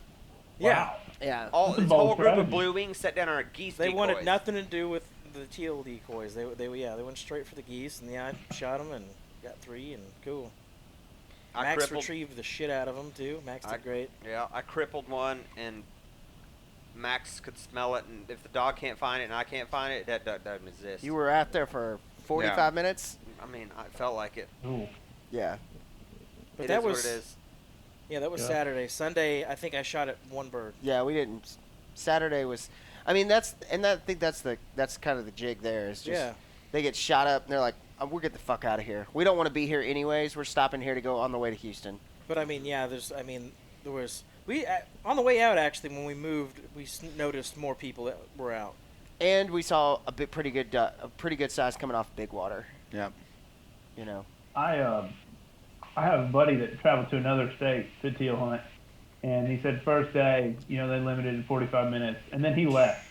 Yeah. Wow. yeah. All That's a this bold whole group of strategy. blue wings set down our geese They decoys. wanted nothing to do with the teal decoys. They went straight for the geese, and yeah, I shot them and got 3, and cool. I Max crippled. retrieved the shit out of them too. Max I- did great. Yeah, I crippled one, and Max could smell it, and if the dog can't find it and I can't find it, that duck doesn't exist. You were out there for 45 minutes. I mean, I felt like it. Ooh. Yeah. But It that is was what it is. yeah, that was Yeah. Saturday. Sunday, I think I shot at 1 bird. Yeah, we didn't. Saturday was. I mean, I think that's kind of the jig there. Is just Yeah. they get shot up and they're like, we're getting the fuck out of here. We don't want to be here anyways. We're stopping here to go on the way to Houston. But I mean, yeah, there was on the way out actually when we moved, we noticed more people that were out. And we saw a pretty good size coming off Big Water. Yep. You know. I have a buddy that traveled to another state to teal hunt, and he said first day, they limited in 45 minutes, and then he left.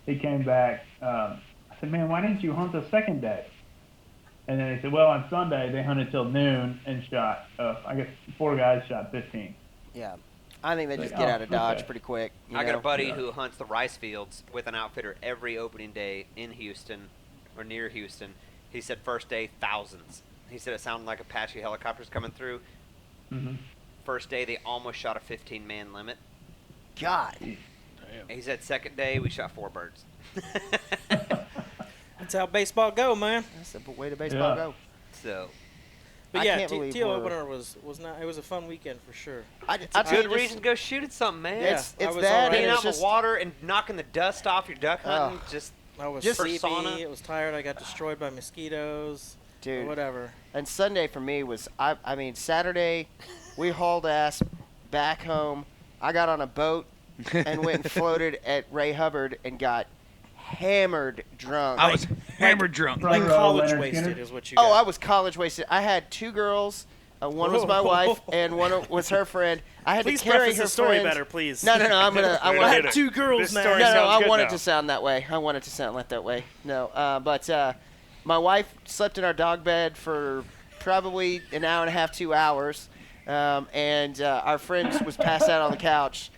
He came back. I said, man, why didn't you hunt the second day? And then he said, well, on Sunday they hunted till noon and shot. I guess 4 guys shot 15. Yeah. I think they just Like, get oh, out of Dodge okay. pretty quick. You I got a know? buddy Yeah. who hunts the rice fields with an outfitter every opening day in Houston or near Houston. He said first day, thousands. He said it sounded like Apache helicopters coming through. Mm-hmm. First day, they almost shot a 15-man limit. God. Damn. He said second day, we shot 4 birds. That's how baseball go, man. That's the way to baseball Yeah. go. So, But I yeah, can't believe teal we're- opener was not. It was a fun weekend for sure. I It's mean, good just- reason to go shoot at something, man. It's I was that. alright. And Being it's out in just the water and knocking the dust off your duck hunting, just I was Just sleepy. persona. It was tired. I got destroyed by mosquitoes. dude. Whatever. And Sunday for me was, I mean, Saturday, we hauled ass back home. I got on a boat and went and floated at Ray Hubbard and got hammered drunk. I was hammered drunk. Like Front row, college Leonard wasted Skinner? is what you got. Oh, I was college wasted. I had 2 girls. One was my wife, and one was her friend. I had Please to carry preface her the story friends. better, please. No. I'm gonna. I Wait a want. minute. 2 girls This now. story No, sounds I good want it now. to sound that way. I want it to sound like that way. No, but my wife slept in our dog bed for probably an hour and a half, 2 hours, and our friend was passed out on the couch.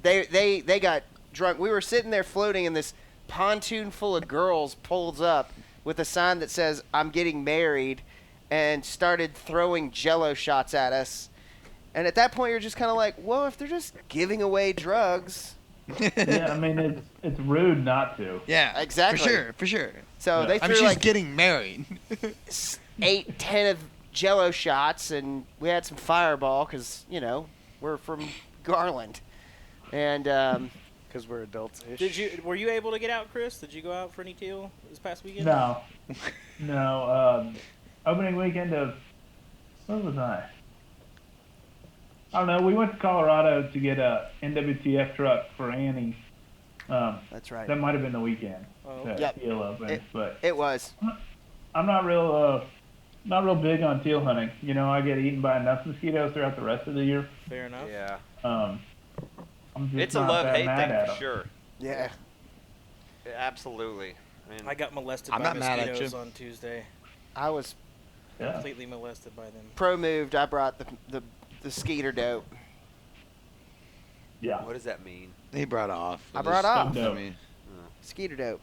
They got drunk. We were sitting there floating, and this pontoon full of girls pulls up with a sign that says "I'm getting married," and started throwing Jello shots at us. And at that point, you're just kind of like, well, if they're just giving away drugs, Yeah, I mean it's rude not to. Yeah, Exactly. for sure. So they I threw mean, she's like getting married. 8, 10 of Jello shots, and we had some Fireball because we're from Garland, and Because we're adults. Were you able to get out, Chris? Did you go out for any teal this past weekend? No, opening weekend of what was I? I don't know. We went to Colorado to get a NWTF truck for Annie. that's right. That might have been the weekend. Oh, that Yep. teal opened, but It was. I'm not real big on teal hunting. I get eaten by enough mosquitoes throughout the rest of the year. fair enough. Yeah. I'm just It's a not that love-hate mad thing at for 'em. sure. Yeah. Absolutely. I mean, I got molested I'm by not mad at mosquitoes you. on Tuesday. I was Yeah. Completely molested by them. pro moved. I brought the skeeter dope. Yeah. what does that mean? He brought off. I brought off. I mean, Skeeter dope.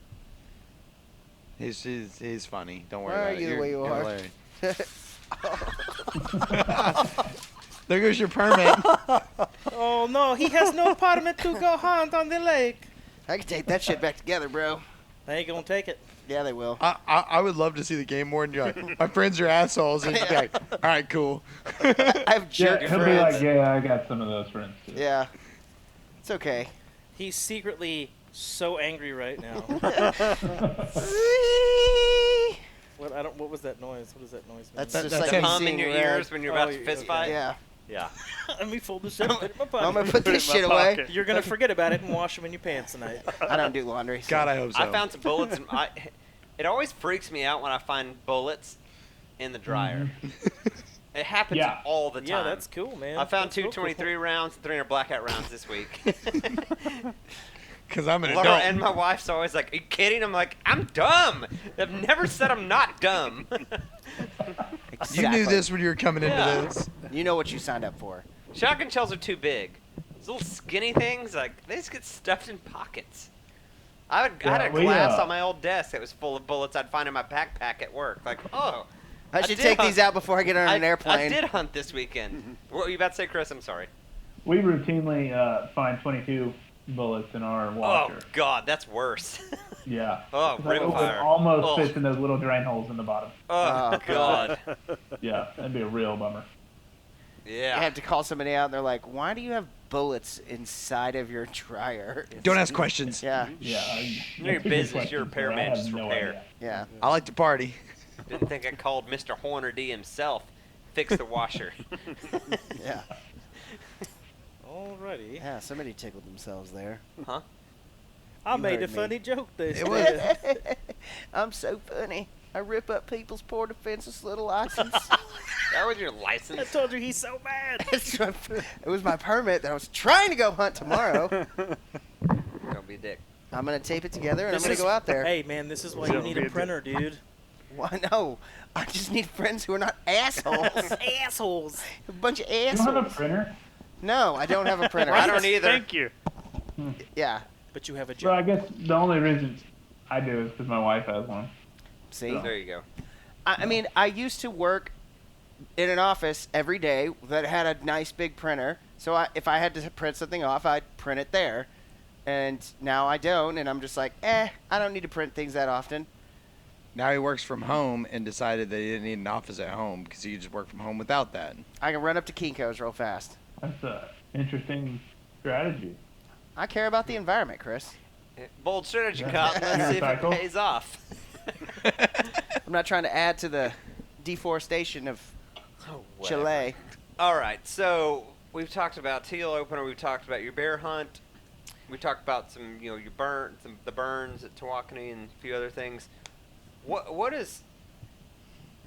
he's funny. Don't worry Well, about it. either way you are. hilarious. There goes your permit. Oh no, he has no permit to go hunt on the lake. I can take that shit back together, bro. They ain't gonna take it. Yeah, they will. I would love to see the game more and you're like, my friends are assholes. And you're like, all right, cool. I have jerk He'll be friends. like, yeah, I got some of those friends too. Yeah. It's okay. He's secretly so angry right now. What was that noise? What does that noise mean? That's That- just that's like him. me Hum in seeing your red. ears when you're about to Oh, fist okay. fight? Yeah. Yeah. Let me fold this up. Put it in my pocket. I'm gonna put this Put it shit in my away. pocket. You're gonna forget about it and wash them in your pants tonight. I don't do laundry. So. God, I hope so. I found some bullets. It always freaks me out when I find bullets in the dryer. It happens Yeah. all the time. Yeah, that's cool, man. I found That's two real cool. 23 rounds and 300 blackout rounds this week. Because I'm an Laura adult. and my wife's always like, "Are you kidding?" I'm like, "I'm dumb. I've never said I'm not dumb." Exactly. You knew this when you were coming Yeah. into this. You know what you signed up for. Shotgun shells are too big. Those little skinny things, like they just get stuffed in pockets. I had a we, glass on my old desk that was full of bullets I'd find in my backpack at work. Like, oh, I should did take hunt- these out before I get on an airplane. I did hunt this weekend. What were you about to say, Chris? I'm sorry. We routinely find 22 bullets in our washer. Oh God, that's worse. Yeah. Oh, 'Cause that open rimfire. almost Oh. fits in those little drain holes in the bottom. Oh, Oh, God. Yeah, that'd be a real bummer. Yeah. I have to call somebody out, and they're like, "Why do you have bullets inside of your dryer?" Don't ask questions. Yeah, Yeah. None of your business, you're a paramedic, just repair. yeah. I like to party. Didn't think I called Mr. Hornady himself. Fix the washer. Yeah. Alrighty. Yeah, somebody tickled themselves there. Huh? I You made a heard me. funny joke this It day. I'm so funny. I rip up people's poor defenseless little license. That was your I license. told you he's so bad. It was my permit that I was trying to go hunt tomorrow. Don't be a dick. I'm gonna tape it together and This I'm gonna is- go out there. Hey, man, this is why you Don't need be a a printer, dude. Why no? I just need friends who are not assholes. Assholes. A bunch of You don't have a assholes. printer? No, I don't have a printer. I don't either. Thank you. Yeah. But you have a So I job. guess the only reason I do is because my wife has one. See. There you go. I mean, I used to work in an office every day that had a nice big printer. So if I had to print something off, I'd print it there. And now I don't, and I'm just like, I don't need to print things that often. Now he works from home and decided that he didn't need an office at home because he could just work from home without that. I can run up to Kinko's real fast. That's a interesting strategy. I care about the environment, Chris. Bold strategy, Yeah. cop. Let's see if it Recycle. pays off. I'm not trying to add to the deforestation of Chile. All right, so we've talked about teal opener. We've talked about your bear hunt. We talked about some, your the burns at Tawakoni and a few other things. What is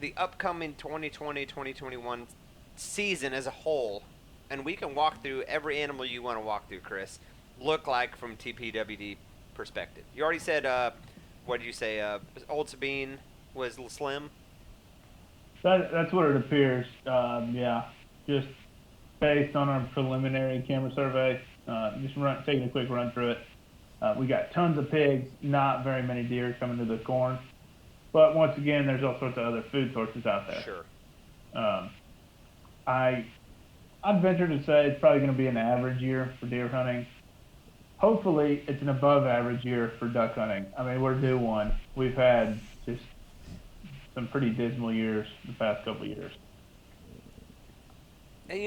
the upcoming 2020-2021 season as a whole? And we can walk through every animal you want to walk through, Chris. Look like from TPWD perspective. You already said, what did you say? Old Sabine was slim. That's what it appears. Yeah, just based on our preliminary camera survey, taking a quick run through it. We got tons of pigs, not very many deer coming to the corn. But once again, there's all sorts of other food sources out there. Sure. I'd venture to say it's probably going to be an average year for deer hunting. hopefully it's an above average year for duck hunting. I mean, we're due one. We've had just some pretty dismal years the past couple of years. And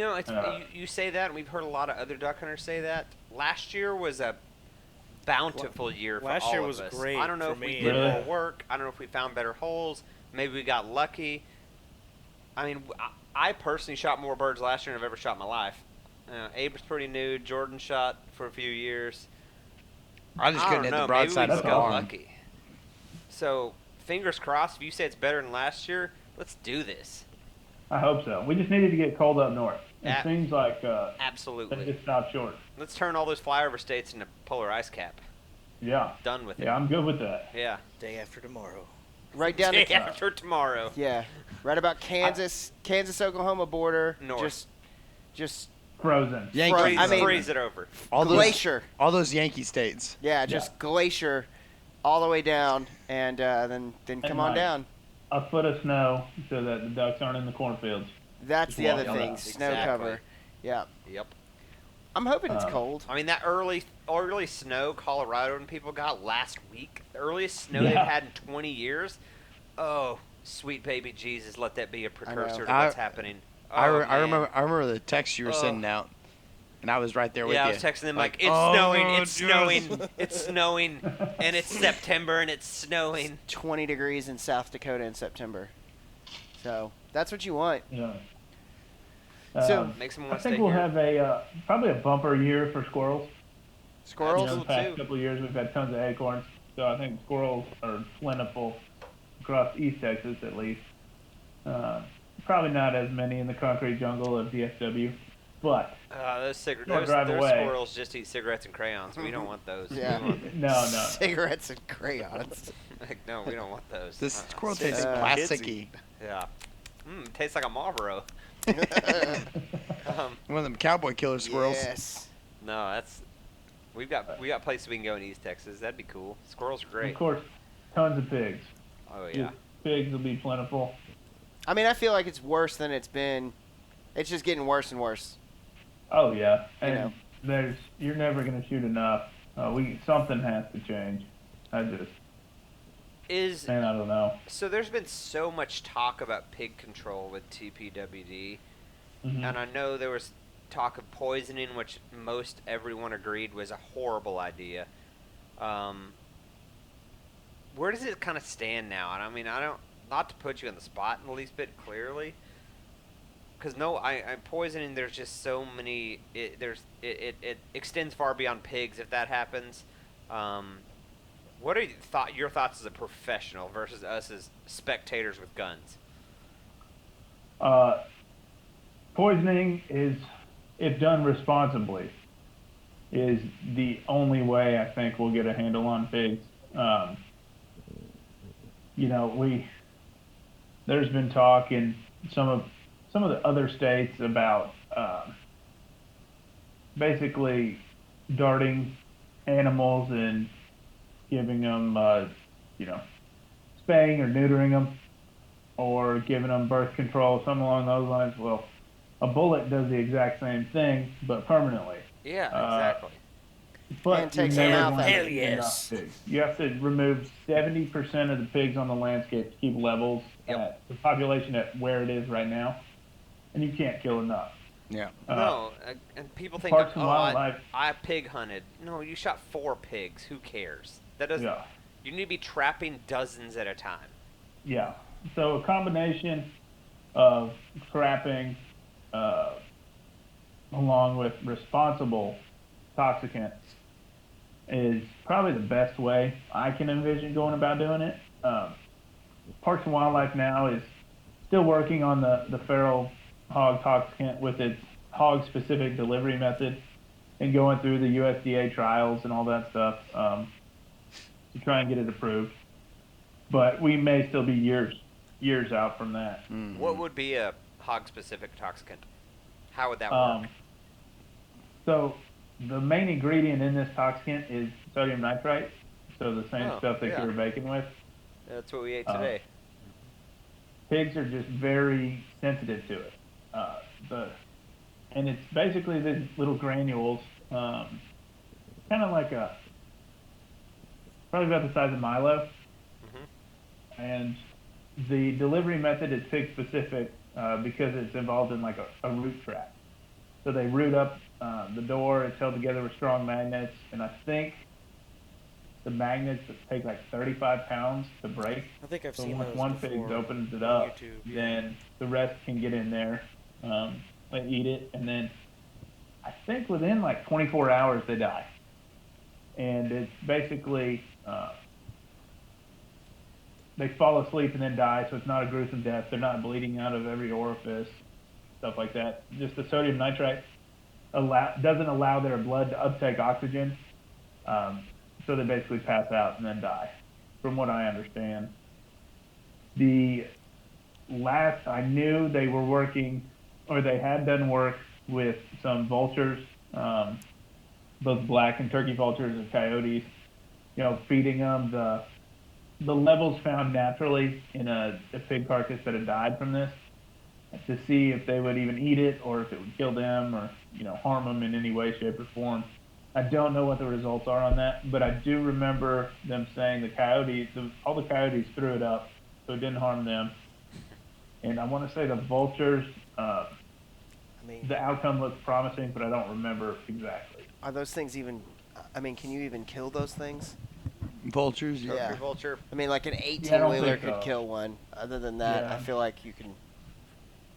you say that, and we've heard a lot of other duck hunters say that. Last year was a bountiful year for Last all year of was us. great I don't know for if we me. did Really? more work. I don't know if we found better holes. Maybe we got lucky. I mean, I personally shot more birds last year than I've ever shot in my life. Abe was pretty new. Jordan shot for a few years. I just I couldn't don't hit know. the broadside Maybe we of just the got barn. lucky. So, fingers crossed. If you say it's better than last year, let's do this. I hope so. We just needed to get cold up north. It Yeah. seems like they Absolutely. just stopped short. Let's turn all those flyover states into polar ice cap. Yeah. Done with it. Yeah, I'm good with that. Yeah. Day after tomorrow. Right down Day to after tomorrow. yeah, right about Kansas Oklahoma border. North. Just Frozen. Yankees. Freeze, I mean- freeze it over. all those, glacier. all those Yankee states. Yeah, just glacier all the way down, and then come on like- down. A foot of snow so that the ducks aren't in the cornfields. That's just the other walk thing. out. Snow Exactly. cover. Yeah, Yep. I'm hoping it's Uh, cold. I mean, that early snow Colorado and people got last week, the earliest snow they've Yeah. had in 20 years. Oh, sweet baby Jesus, let that be a precursor to I- what's happening. I Oh, remember the text you were Ugh. sending out, and I was right there with Yeah, you. I was texting them like, it's "Oh, snowing, no, it's Jesus." snowing, it's snowing, and it's September and it's snowing. 20 degrees in South Dakota in September. So that's what you want. Yeah. So, Makes them I want to stay think we'll here. have a probably a bumper year for squirrels. Squirrels. You know, Cool, the past too. couple of years we've had tons of acorns, so I think squirrels are plentiful across East Texas at least. Probably not as many in the concrete jungle of DFW, but Those Don't drive those away. squirrels just eat cigarettes and crayons. We don't want those. Yeah. We want, no. Cigarettes and crayons. like, no, we don't want those. This squirrel Sit- tastes plasticky. Yeah. It tastes like a Marlboro. One of them cowboy killer squirrels. Yes. No, that's we got places we can go in East Texas. That'd be cool. Squirrels are great. Of course, tons of pigs. Oh yeah. Pigs will be plentiful. I mean, I feel like it's worse than it's been. It's just getting worse and worse. Oh yeah, You and you're never gonna shoot enough. Something has to change. I don't know. So there's been so much talk about pig control with TPWD, Mhm. and I know there was talk of poisoning, which most everyone agreed was a horrible idea. Where does it kind of stand now? And I mean, not to put you on the spot in the least bit clearly, because poisoning. There's just so many. It extends far beyond pigs. If that happens, what are your thoughts as a professional versus us as spectators with guns? Poisoning is, if done responsibly, is the only way I think we'll get a handle on pigs. There's been talk in some of the other states about basically darting animals and giving them, spaying or neutering them, or giving them birth control, something along those lines. Well, a bullet does the exact same thing, but permanently. Yeah, exactly. But And takes you're them never out going to Hell get yes. enough pigs. You have to remove 70% of the pigs on the landscape to keep levels Yep. at the population at where it is right now, and you can't kill enough. Yeah. No, and people think, Parks and oh, Wildlife. I pig hunted. No, you shot 4 pigs. Who cares? That doesn't. Yeah, You need to be trapping dozens at a time. yeah. So a combination of trapping, along with responsible toxicant, is probably the best way I can envision going about doing it. Parks and Wildlife now is still working on the feral hog toxicant with its hog-specific delivery method and going through the USDA trials and all that stuff to try and get it approved. But we may still be years out from that. What would be a hog-specific toxicant? How would that work? So the main ingredient in this toxicant is sodium nitrite, so the same Oh, stuff they yeah. cure bacon with. That's what we ate today. Pigs are just very sensitive to it. And it's basically these little granules kind of like probably about the size of Milo. And the delivery method is pig specific because it's involved in like a root trap. So they root up the door. It's held together with strong magnets, and I think the magnets take like 35 pounds to break. I think I've So seen once those one before pig opens it on up, YouTube, yeah. then the rest can get in there and eat it, and then I think within like 24 hours they die. And it's basically they fall asleep and then die, so it's not a gruesome death. They're not bleeding out of every orifice, stuff like that. Just the sodium nitrite doesn't allow their blood to uptake oxygen, so they basically pass out and then die, from what I understand. The last I knew, they were working, or they had done work with some vultures, both black and turkey vultures and coyotes, feeding them the levels found naturally in a pig carcass that had died from this, to see if they would even eat it or if it would kill them or harm them in any way, shape, or form. I don't know what the results are on that, but I do remember them saying all the coyotes threw it up, so it didn't harm them. And I want to say the vultures, the outcome looks promising, but I don't remember exactly. Are those things even? I mean, can you even kill those things? Vultures? Yeah. Turkey vulture. I mean, like an I don't 18-wheeler think could so. kill one. Other than that, Yeah. I feel like you can.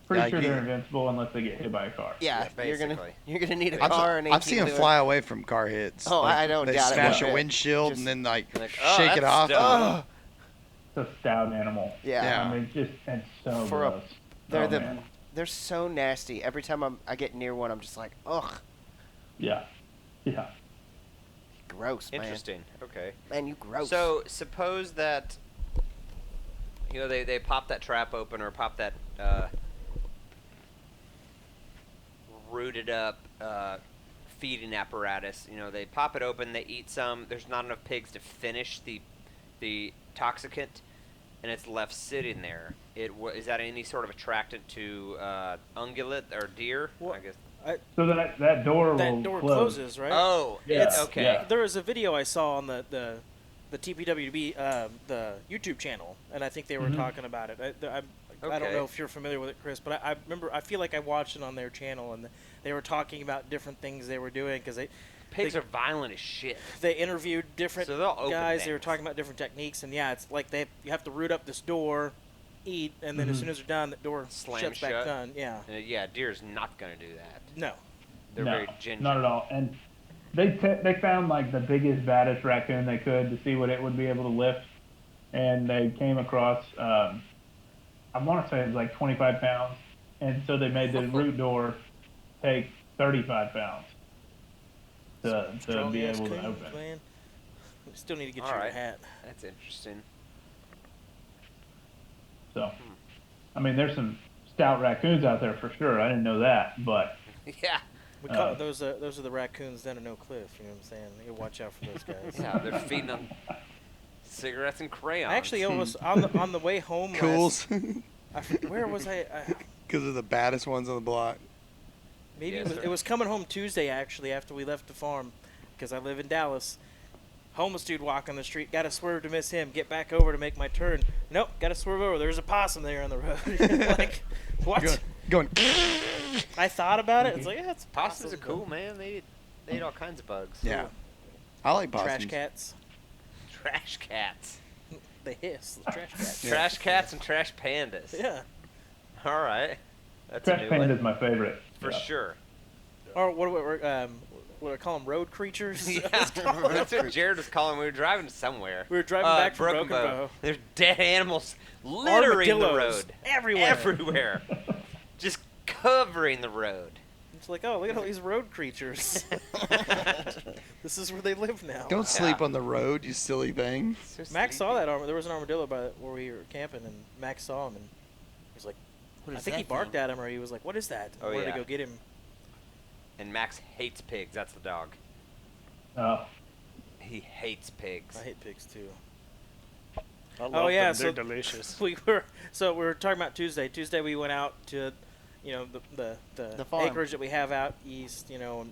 Pretty Yeah, sure you- they're invincible unless they get hit by a car. Yeah, Yeah, you're gonna basically. need a car and I've seen them 18-wheeler. fly away from car hits. Oh, Like, I don't they doubt it smash one a bit. windshield Just- and then like oh, shake it that's off. dumb. It's a stout animal. Yeah. I mean, it's so For a- gross. They're Oh, man. they're so nasty. Every time I get near one, I'm just like, ugh, Yeah. Yeah. gross, man. Interesting. Okay. Man, you gross. So suppose that they pop that trap open or pop that rooted up feeding apparatus. They pop it open, they eat some. There's not enough pigs to finish the toxicant, and it's left sitting there. Is that any sort of attractant to ungulate or deer? Well, I guess. So that door will That door close. closes, right? Oh, Yeah, it's okay. yeah. There was a video I saw on the TPWD the YouTube channel, and I think they were Mhm. talking about it. I don't Okay. know if you're familiar with it, Chris, but I remember. I feel like I watched it on their channel, and they were talking about different things they were doing because Pigs they- are violent as shit. they interviewed different So they'll open guys. They were things. talking about different techniques, and yeah, it's like you have to root up this door, eat, and then as Mhm. soon as they're done, the door Slam shuts back shut. done. Yeah, Yeah, deer's not gonna do that. no. They're no, very ginger. not at all. And they found like the biggest, baddest raccoon they could to see what it would be able to lift, and they came across. I want to say it was like 25 pounds, and so they made the root door take 35 pounds to Strong be ass able to coons, open. man. We still need to get All you right. a hat. That's interesting. So, I mean, there's some stout raccoons out there for sure. I didn't know that, but Yeah. We call those are the raccoons down at No Cliff. You know what I'm saying? You watch out for those guys. Yeah, they're feeding them cigarettes and crayons. I actually almost on the way home. Cools. Where was I? Because of the baddest ones on the block. Maybe Yes, it was coming home Tuesday actually after we left the farm, because I live in Dallas. Homeless dude walking the street, got to swerve to miss him. Get back over to make my turn. Nope, got to swerve over. There's a possum there on the road. Like, what? Going. I thought about it. It's like, yeah, it's a Possums are possum, cool, man. They eat all kinds of bugs. Yeah. I like but possums. Trash cats. Trash cats. They hiss. The trash cats. Trash cats and trash pandas. Yeah. All right. That's trash a new panda's one. my favorite. For Yeah. sure. Or what do I call them? Road creatures. Yeah, that's what Jared was calling. We were driving somewhere. We were driving back from Broken Bow. There's dead animals littering the Armadillos road. everywhere. Everywhere. Just covering the road. It's like, oh, look at all these road creatures. This is where they live now. Don't sleep on the road, you silly thing. Max saw that armadillo. There was an armadillo where we were camping, and Max saw him, and he was like, What I is think he that barked thing? at him, or he was like, what is that? Oh, Wanted yeah. to go get him. And Max hates pigs. That's the dog. Oh, He hates pigs. I hate pigs, too. I love Oh, yeah, them. so- They're delicious. We were talking about Tuesday. Tuesday we went out to, The farm. acreage that we have out east, and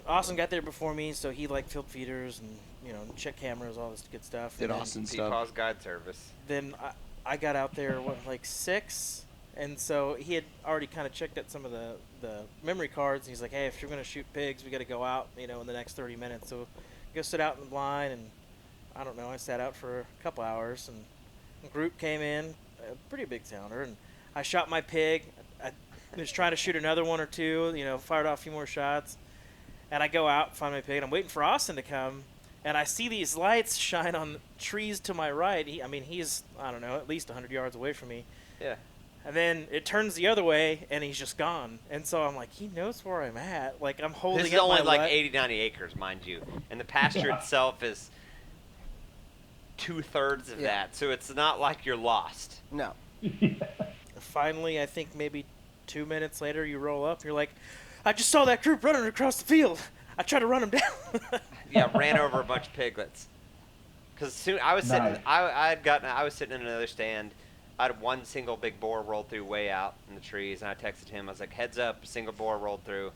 Austin got there before me, so he like filled feeders and checked cameras, all this good stuff. Did And then- Austin stuff. Paw's guide service. Then I got out there like 6, and so he had already kind of checked out some of the memory cards. And he's like, "Hey, if you're gonna shoot pigs, we got to go out, in the next 30 minutes. So go sit out in the blind." And I don't know. I sat out for a couple hours, and a group came in, a pretty big sounder, and I shot my pig. I was trying to shoot another one or two, fired off a few more shots, and I go out, find my pig, and I'm waiting for Austin to come. And I see these lights shine on trees to my right. He's, I don't know, at least 100 yards away from me. Yeah. And then it turns the other way, and he's just gone. And so I'm like, he knows where I'm at. Like, I'm holding This is up only my like light. 80, 90 acres, mind you. And the pasture itself is 2/3 of Yeah. that. So it's not like you're lost. No. Finally, I think maybe 2 minutes later, you roll up. You're like, I just saw that group running across the field. I tried to run them down. Yeah, ran over a bunch of piglets. Because soon I was sitting, Nice. I was sitting in another stand. I had one single big boar rolled through way out in the trees, and I texted him. I was like, "Heads up, a single boar rolled through.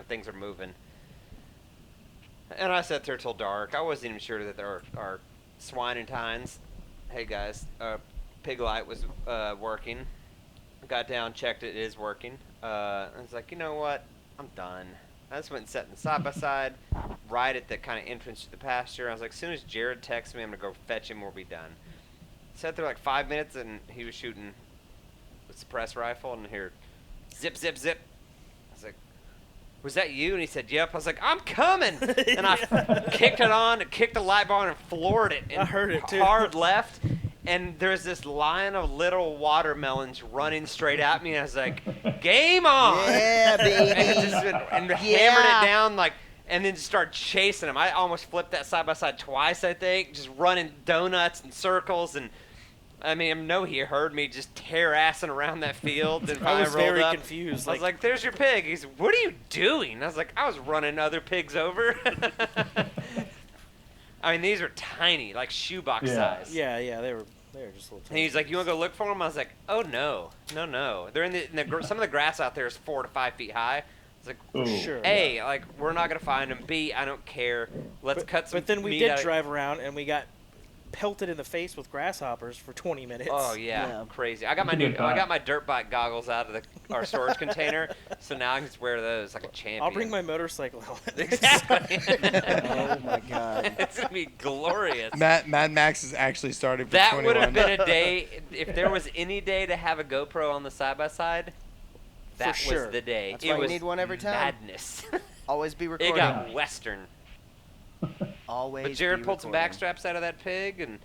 Things are moving." And I sat there till dark. I wasn't even sure that there are swine and tines. Hey guys, pig light was working. Got down, checked it. It is working. I was like, you know what? I'm done. I just went and sat in the side by side, right at the kind of entrance to the pasture. I was like, as soon as Jared texts me, I'm gonna go fetch him. We'll be done. Sat there like 5 minutes, and he was shooting a suppressed rifle, and here, zip, zip, zip. I was like, was that you? And he said, yep. I was like, I'm coming. And I kicked it on, kicked the light bar on, and floored it. And I heard it, too. Hard left. And there's this line of little watermelons running straight at me. And I was like, game on. Yeah, baby. and hammered it down and then just started chasing him. I almost flipped that side by side twice, I think, just running donuts and circles. And I know he heard me just tear assing around that field. And I was finally rolled very up. confused. I was like, "There's your pig." He's, "What are you doing?" I was like, "I was running other pigs over." These are tiny, like shoebox Yeah. size. yeah, they were just little. And he's like, "You want to go look for them?" I was like, "Oh no. They're in the some of the grass out there is 4 to 5 feet high." I was like, Ooh. Sure. A, we're not gonna find them. B, I don't care. Let's cut some. But then we meat did out of- drive around, and we got pelted in the face with grasshoppers for 20 minutes. Oh yeah, Yeah. crazy! I got my Good time. dirt bike goggles out of our storage container, so now I can just wear those like a champion. I'll bring my motorcycle helmet. Exactly. Oh my God. It's gonna be glorious. Mad Max is actually started for That 21. would have been a day. If there was any day to have a GoPro on the side by side, that sure. was the day. That's it why you was need one every time. madness. Always be It recording. got western. Always. But Jared be pulled some recording. backstraps out of that pig, and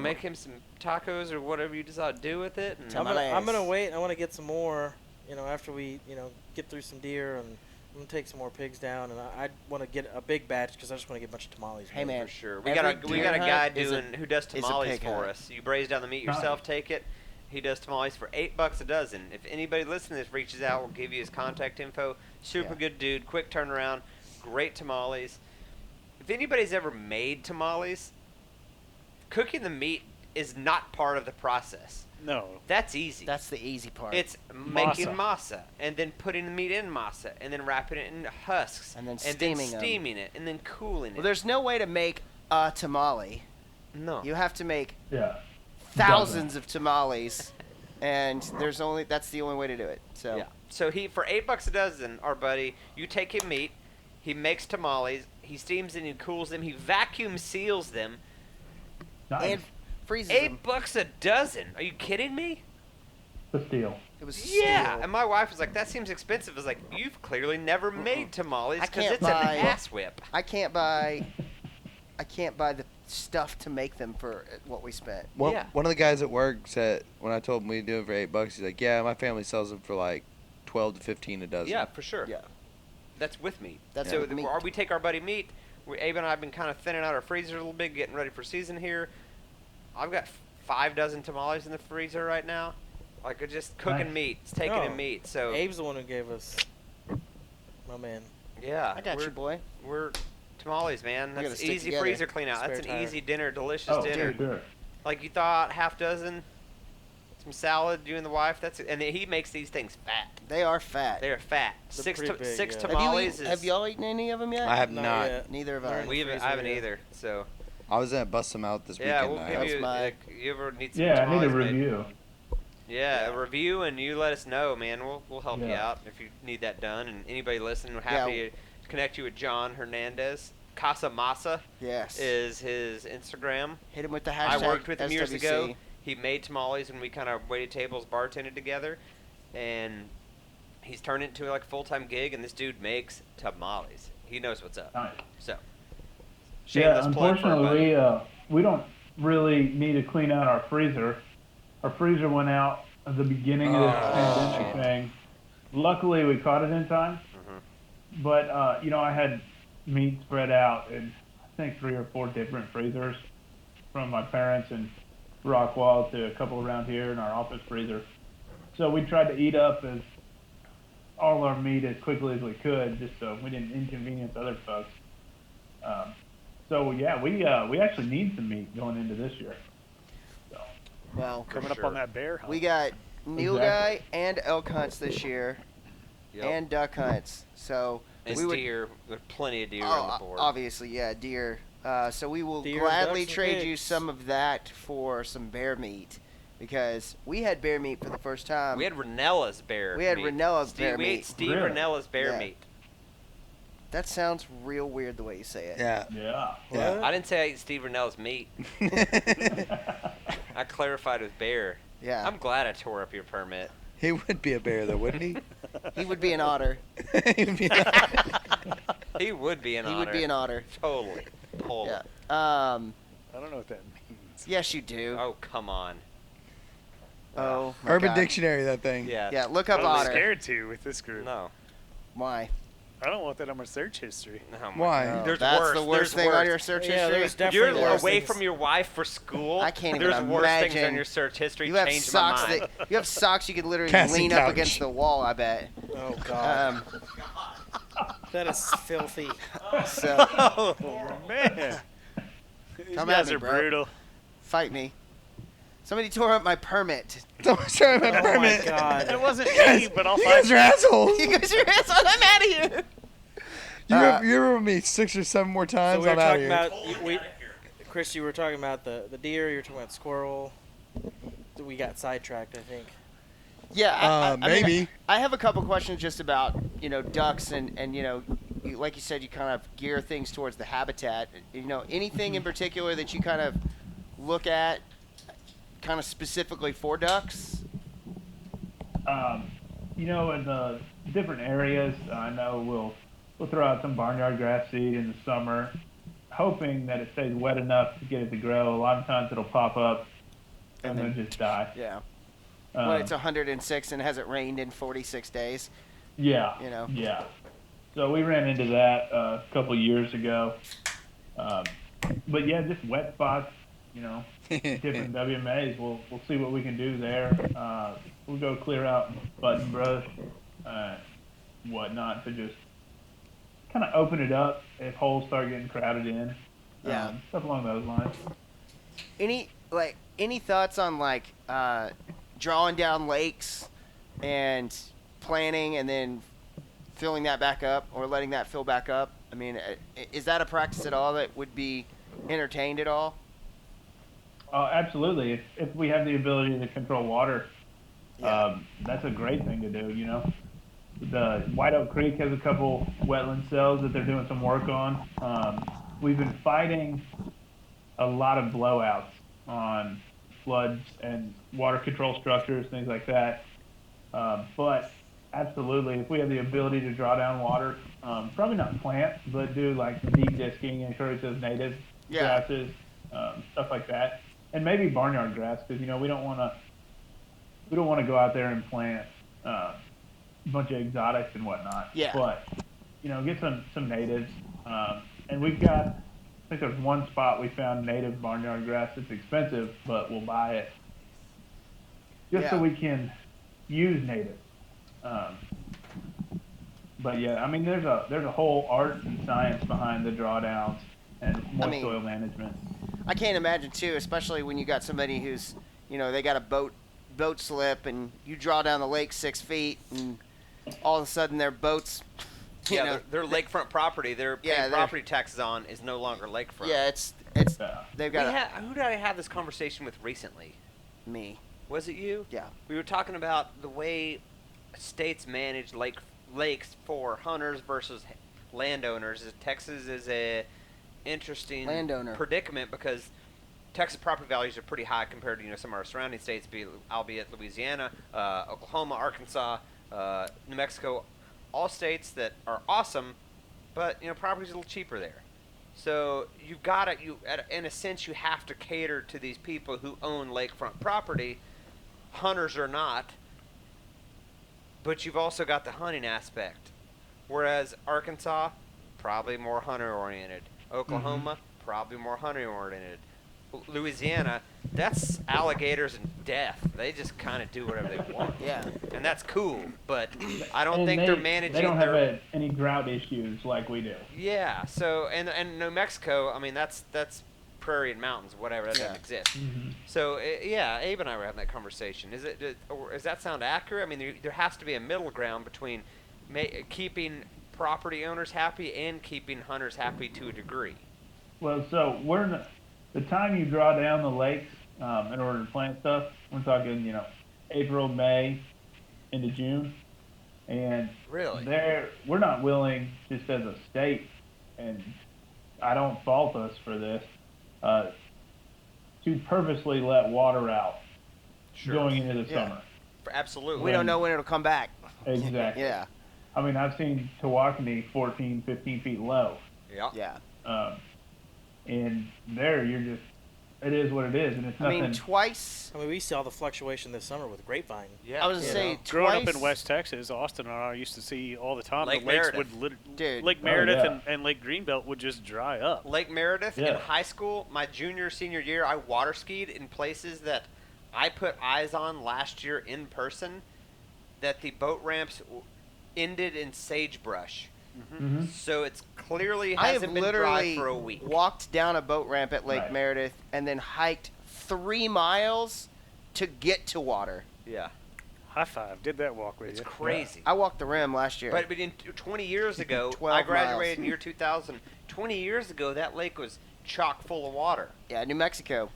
make him some tacos or whatever you decide to do with it. And I'm gonna Tamales. wait. I want to get some more. After we get through some deer, and I'm gonna take some more pigs down, and I want to get a big batch because I just want to get a bunch of tamales. Hey, made. man. for sure, we Every got a deer guy hunt is a- who does is a tamales pig for hunt. us. You braise down the meat yourself, take it. He does tamales for $8 a dozen. If anybody listening to this reaches out, we'll give you his contact info. Super Yeah. good dude, quick turnaround, great tamales. If anybody's ever made tamales, cooking the meat is not part of the process. No. That's easy. That's the easy part. It's making masa and then putting the meat in masa and then wrapping it in husks And then steaming 'em. steaming it and then cooling Well, it. there's no way to make a tamale. No. You have to make Yeah. thousands of tamales, and that's the only way to do it. So Yeah. So for $8 a dozen, our buddy, you take him meat, he makes tamales, he steams them, he cools them, he vacuum seals them. Nice. and freezes them. $8 a dozen? Are you kidding me? The steal. It was Yeah. steel. And my wife was like, "That seems expensive." I was like, "You've clearly never made tamales I because can't it's buy- an ass whip." I can't buy the stuff to make them for what we spent. Yeah. One of the guys at work said when I told him we'd do it for $8, he's like, "Yeah, my family sells them for like 12 to 15 a dozen." Yeah, for sure. Yeah. That's with meat. That's so with meat. We take our buddy meat. Abe and I have been kind of thinning out our freezer a little bit, getting ready for season here. I've got 5 dozen tamales in the freezer right now. Like, just cooking Nice. meat. It's taking Oh. in meat. So Abe's the one who gave us. My man. yeah, I got you, boy. We're tamales, man. gotta That's stick easy together. freezer clean out. Spare That's an tire. easy dinner, delicious Oh, dinner. for sure. Like you thought, half dozen. Let's some salad, you and the wife. And he makes these things fat. They are fat. They are fat. They're Six pretty big, yeah. tamales. Have y'all eaten any of them yet? I have Not not. yet. Neither have They're I. in the I freezer, haven't yeah. either. So I was gonna bust them out this yeah, weekend. we'll I give have- you. my- You ever need some Yeah, I need a tamales made? review. Yeah, a review, and you let us know, man. We'll help you Yeah. out if you need that done. And anybody listening, we're happy to connect you with John Hernandez. Casa Masa Yes. is his Instagram. Hit him with the I hashtag worked with him years SWC. ago. He made tamales, and we kind of waited tables, bartended together, and he's turned it into like a full-time gig. And this dude makes tamales. He knows what's up. Nice. So, Yeah, shameless plug for our buddy. unfortunately, we don't really need to clean out our freezer. Our freezer went out at the beginning of this pandemic thing. Luckily, we caught it in time. Mhm. But, I had meat spread out in, I think, 3 or 4 different freezers from my parents in Rockwall to a couple around here in our office freezer. So we tried to eat up all our meat as quickly as we could, just so we didn't inconvenience other folks. So yeah, we actually need some meat going into this year. So, Well, Coming up on that bear hunt. we got Neil Exactly. Guy and elk hunts this year, Yep. and duck hunts. So And we would. deer. There's plenty of deer Oh, on the board. obviously, yeah, deer. So we will Deer, gladly ducks, and trade you pigs. some of that for some bear meat, because we had bear meat for the first time. We had Ranella's bear. We had meat. Ranella's Steve, bear we meat. ate Steve Really? Ranella's bear Yeah. meat. That sounds real weird the way you say it. Yeah. yeah. Yeah. I didn't say I ate Steve Ranella's meat. I clarified with bear. Yeah. I'm glad I tore up your permit. He would be a bear, though, wouldn't he? He would be an otter. He would be- He would be an He otter. would be an otter. Totally. Totally. Yeah. I don't know what that means. Yes, you do. Oh, come on. Oh, my Urban God. Dictionary, that thing. Yeah. Yeah, look up I'm otter. scared to with this group. No. Why? I don't want that on my search history. No, my Why? God. Oh, There's that's worse. the worst There's thing worse. on your search Yeah, history. there's If definitely you're worse away things. from your wife for school, I can't even there's worse things imagine. on your search history. You have Changed socks my mind. you have socks you could literally Casting lean up couch. against the wall. I bet. Oh God, that is filthy. So Oh man, these Come guys at me, are bro. brutal. fight me. Somebody tore up my permit. Don't show my Oh my permit. God. It wasn't Yes. me, but I'll You find guys are assholes. You guys are assholes. I'm out of here. You're with me 6 or 7 more So times. we were I'm out of talking here. about Chris. You were talking about the deer. You were talking about squirrel. We got sidetracked, I think. Yeah, I mean, Maybe. I have a couple questions just about ducks and like you said, you kind of gear things towards the habitat. Anything in particular that you kind of look at, kind of specifically for ducks? In the different areas, I know we'll throw out some barnyard grass seed in the summer, hoping that it stays wet enough to get it to grow. A lot of times it'll pop up and then just die. Yeah. Um, When it's 106 and hasn't rained in 46 days. Yeah. Yeah. So we ran into that a couple years ago. But yeah, just wet spots, different WMAs. We'll see what we can do there. We'll go clear out button brush, whatnot, to just kind of open it up if holes start getting crowded in. Yeah. Stuff along those lines. Any thoughts on drawing down lakes and planning and then filling that back up or letting that fill back up? I mean, is that a practice at all that would be entertained at all? Absolutely. If we have the ability to control water, that's a great thing to do, The White Oak Creek has a couple wetland cells that they're doing some work on. We've been fighting a lot of blowouts on floods and water control structures, things like that. But absolutely, if we have the ability to draw down water, probably not plant, but do like deep disking, encourage those native grasses, stuff like that, and maybe barnyard grass, because we don't want to go out there and plant a bunch of exotics and whatnot. Yeah. But get some natives, and we've got. I think there's one spot we found native barnyard grass. It's expensive, but we'll buy it just so Yeah. we can use native. But yeah, I mean, there's a whole art and science behind the drawdowns and moist soil management. I can't imagine too, especially when you got somebody who's, they got a boat boat slip and you draw down the lake 6 feet, and all of a sudden their boats, you Yeah, know, their lakefront property, their Yeah, paying they're- property taxes on is no longer lakefront. yeah, it's Yeah. they've We got who did I have this conversation with recently? me. Was it you? Yeah. We were talking about the way states manage lakes for hunters versus landowners. Texas is a interesting Landowner. predicament because Texas property values are pretty high compared to some of our surrounding states, albeit Louisiana, Oklahoma, Arkansas, New Mexico, all states that are awesome, but property's a little cheaper there. So you've got to in a sense you have to cater to these people who own lakefront property, hunters or not. But you've also got the hunting aspect. Whereas Arkansas, probably more hunter oriented. Oklahoma, probably more hunter oriented. Louisiana, that's alligators and death. They just kind of do whatever they want. Yeah. And that's cool, but I don't And think they're managing. They don't have their, any drought issues like we do. Yeah. So and New Mexico, I mean that's prairie and mountains, whatever that Yeah. doesn't exist. Mm-hmm. So yeah, Abe and I were having that conversation. Or does that sound accurate? I mean, there has to be a middle ground between keeping property owners happy and keeping hunters happy to a degree. Well, so the time you draw down the lakes in order to plant stuff, we're talking, April, May, into June, and Really? we're not willing, just as a state, and I don't fault us for this, to purposely let water out going into the Yeah. summer. Absolutely. We don't know when it'll come back. Exactly. Yeah. I mean, I've seen Tawakoni 14, 15 feet low. Yeah. Yeah. And there it is what it is, and it's I nothing. mean, twice. I mean, we saw the fluctuation this summer with grapevine. Yeah. I was gonna say Growing twice. up in West Texas, Austin and I used to see all the time Lake the lakes Meredith. would Dude. Lake Oh, Meredith yeah. and Lake Greenbelt would just dry up. Lake Meredith in Yeah. high school, my senior year, I water skied in places that I put eyes on last year in person, that the boat ramps ended in sagebrush. Mhm. So it's clearly I have hasn't been dry literally for a week. walked down a boat ramp at Lake Right. Meredith and then hiked 3 miles to get to water. Yeah, High five. Did that walk with it's you? crazy. I walked the rim last year. But in 20 years ago, 12 I graduated miles. in year 2000. 20 years ago, that lake was chock full of water. Yeah, New Mexico.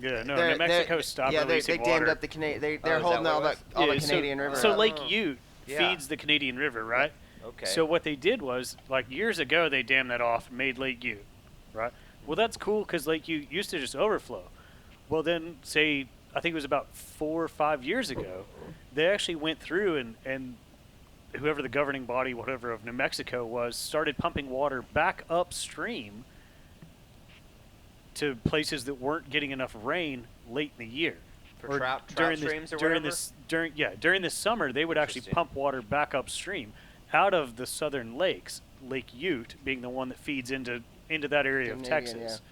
Yeah, no, They're- New Mexico they're- stopped yeah, they releasing dammed water. up the Canadian. They're is that holding what all it the all Yeah, the so- Canadian River. So up. Lake Oh. Ute Yeah. feeds the Canadian River, right? Okay. So what they did was, like years ago, they dammed that off and made Lake Ute, right? Well, that's cool because Lake Ute used to just overflow. Well, then, say, I think it was about 4 or 5 years ago, they actually went through and whoever the governing body, whatever, of New Mexico was, started pumping water back upstream to places that weren't getting enough rain late in the year. For trout during streams or during whatever? during this summer they would actually Interesting. pump water back upstream out of the southern lakes, Lake Ute being the one that feeds into that area of Canadian, Texas.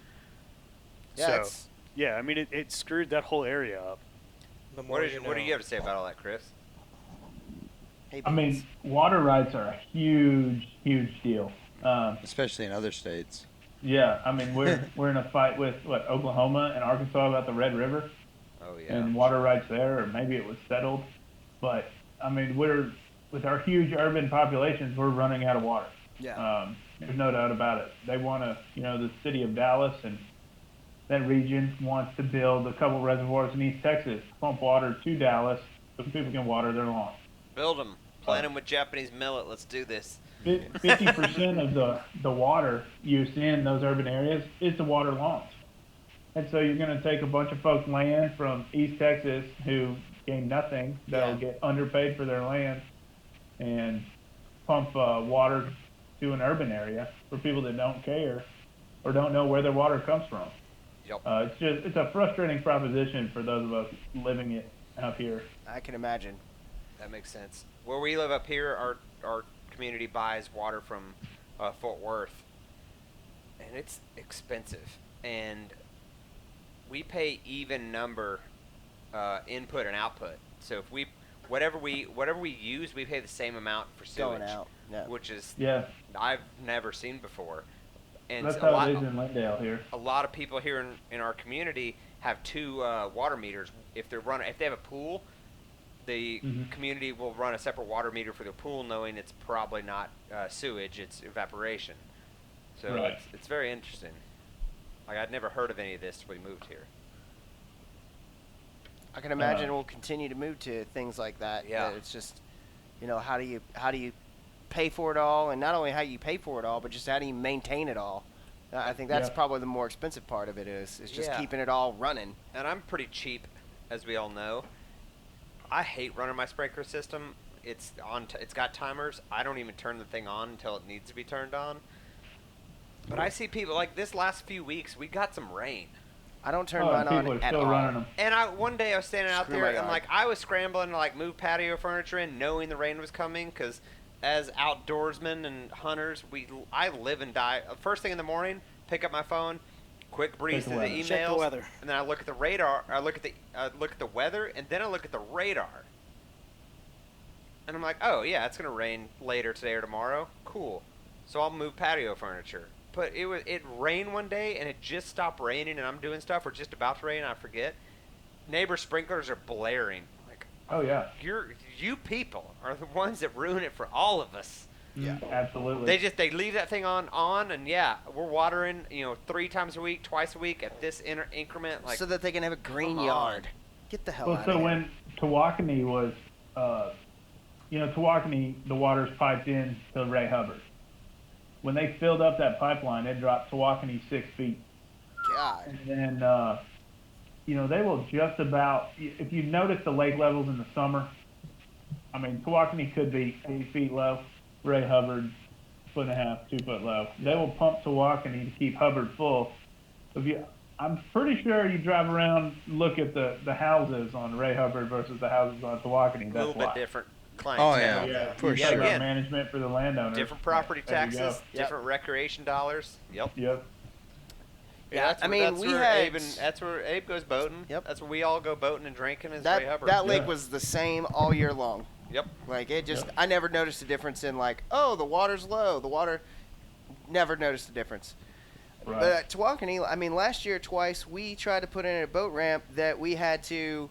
Yeah, So it's- yeah, I mean it screwed that whole area up. The more What do know. you have to say about all that, Chris? hey, I mean, water rights are a huge, huge deal. Especially in other states. Yeah, I mean, we're in a fight with Oklahoma and Arkansas about the Red River Oh yeah. and water rights there, or maybe it was settled. But I mean, with our huge urban populations, we're running out of water. yeah. There's no doubt about it. They want to, the city of Dallas and that region wants to build a couple reservoirs in East Texas, pump water to Dallas so people can water their lawns. Build them. Plant them with Japanese millet. Let's do this. 50% of the water use in those urban areas is to water lawns. And so you're going to take a bunch of folks' land from East Texas who gain nothing, that'll Yeah. get underpaid for their land, and pump water to an urban area for people that don't care or don't know where their water comes from. Yep. It's a frustrating proposition for those of us living it out here. I can imagine. That makes sense. Where we live up here, our community buys water from Fort Worth, and it's expensive. And we pay even number input and output. So if whatever we use, we pay the same amount for sewage, Going out. Yeah. which is Yeah. I've never seen before. And That's a how lot, it is in Lindale here. a lot of people here in our community have two water meters. If they have a pool, the community will run a separate water meter for their pool, knowing it's probably not sewage, it's evaporation. So Right. it's very interesting. Like, I'd never heard of any of this till we moved here. I can imagine we'll continue to move to things like that. Yeah. It's just, how do you pay for it all, and not only how you pay for it all, but just how do you maintain it all. I think that's probably the more expensive part of it is just keeping it all running. And I'm pretty cheap, as we all know. I hate running my sprinkler system. It's got timers. I don't even turn the thing on until it needs to be turned on. But I see people like this last few weeks. We got some rain. I don't turn Oh, mine and on people are at still all. running them. And one day I was standing out Screw there my and yard. like I was scrambling to like move patio furniture in, knowing the rain was coming, because as outdoorsmen and hunters, I live and die. First thing in the morning, pick up my phone, quick breeze Check through the the weather. emails, Check the weather. and then I look at the radar. I look at the weather, and then I look at the radar. And I'm like, oh yeah, it's gonna rain later today or tomorrow. Cool. So I'll move patio furniture. But it rained one day, and it just stopped raining, and I'm doing stuff, or just about to rain, and I forget. Neighbor sprinklers are blaring. Like, Oh yeah. you people are the ones that ruin it for all of us. Yeah. Absolutely. They leave that thing on, and yeah, we're watering 3 times a week, twice a week at this increment. Like, so that they can have a green come on. yard. Get the hell Well, out so of here. when Tawakoni was, Tawakoni, the water's piped in to Ray Hubbard. When they filled up that pipeline, it dropped Tawakoni 6 feet. God. And then, they will just about, if you notice the lake levels in the summer, I mean, Tawakoni could be 8 feet low. Ray Hubbard, 1.5 2 foot low. They will pump Tawakoni to keep Hubbard full. I'm pretty sure you drive around, look at the houses on Ray Hubbard versus the houses on Tawakoni. a That's little why. bit different clientele. Oh, yeah. Yeah, For you sure. talk about Again, management for the landowner. Different property There you go. taxes, different recreation dollars. Yep. Yep. Yeah, I mean, we had that's where Abe goes boating. Yep. That's where we all go boating and drinking. Is Ray that Hubbard. that lake Yeah. was the same all year long. Yep. Like it just, I never noticed a difference in like, oh, the water's low. The water, never noticed a difference. Right. But at Tawakoni, I mean, last year twice we tried to put in a boat ramp that we had to,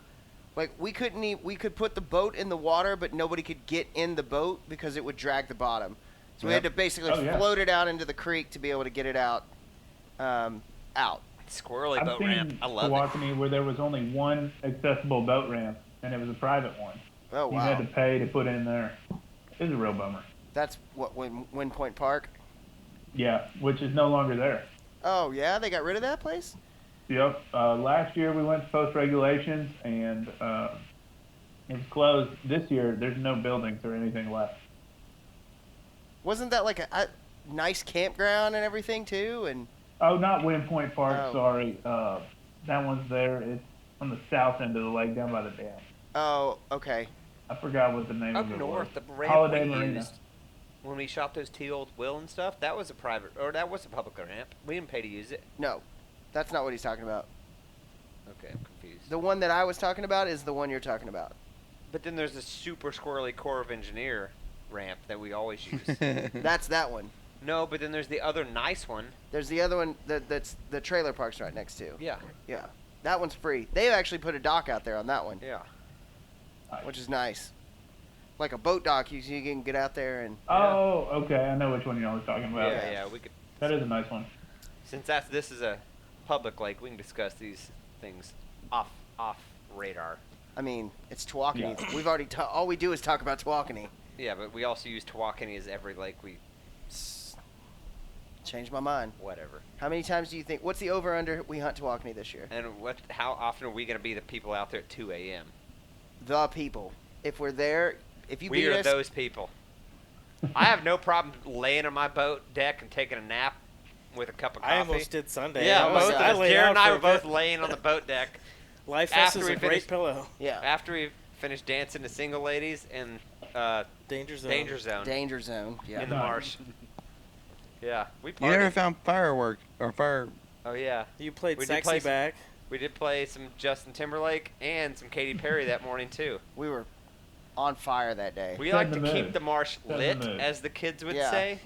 like, we could put the boat in the water, but nobody could get in the boat because it would drag the bottom. So we had to basically Oh, yeah. float it out into the creek to be able to get it out. Out. Squirrely I've boat seen ramp. I love it. Tawakoni where there was only one accessible boat ramp, and it was a private one. Oh You wow. had to pay to put in there. It was a real bummer. That's what Wind Point Park. Yeah, which is no longer there. Oh yeah, they got rid of that place. Yep. Last year we went to post regulations, and it's closed. This year there's no buildings or anything left. Wasn't that like a nice campground and everything too? And Oh, not Wind Point Park. Oh. Sorry. That one's there. It's on the south end of the lake, down by the dam. oh, okay. I forgot what the name Up of it north, was. the ramp Holiday we Marina. used when we shot those T-Old Will and stuff, that was a private, or that was a public ramp. We didn't pay to use it. No, that's not what he's talking about. Okay, I'm confused. The one that I was talking about is the one you're talking about. But then there's a super squirrely Corps of Engineer ramp that we always use. That's that one. No, but then there's the other nice one. There's the other one that's the trailer park's right next to. Yeah, Yeah. That one's free. They've actually put a dock out there on that one, yeah. which is nice. Like a boat dock, you can get out there and. Oh, okay. I know which one you're talking about. Yeah, we could. That is a nice one. Since this is a public lake, we can discuss these things off radar. I mean, it's Tawakoni. Yeah. We've already all we do is talk about Tawakoni. Yeah, but we also use Tawakoni as every lake we Changed my mind. whatever. How many times do you think? What's the over under we hunt Tawakoni this year? And how often are we going to be the people out there at 2 a.m.? The people. If we're there, if you We beat are us, those people. I have no problem laying on my boat deck and taking a nap with a cup of coffee. I almost did Sunday. Yeah, Oh my both God. of us. laid Jared out and I for were a both bit. laying on the boat deck Life after Vest is we a great finished- pillow. yeah, after we finished dancing to single ladies in Danger zone. Danger Zone danger zone. Yeah. in the marsh. Yeah, we You never partied. found fireworks or fire? Oh yeah, You played We did Sexy play some- Back. we did play some Justin Timberlake and some Katy Perry that morning too. We were on fire that day. We Set like the to mood. keep the marsh Set the lit, mood. as the kids would Yeah. say.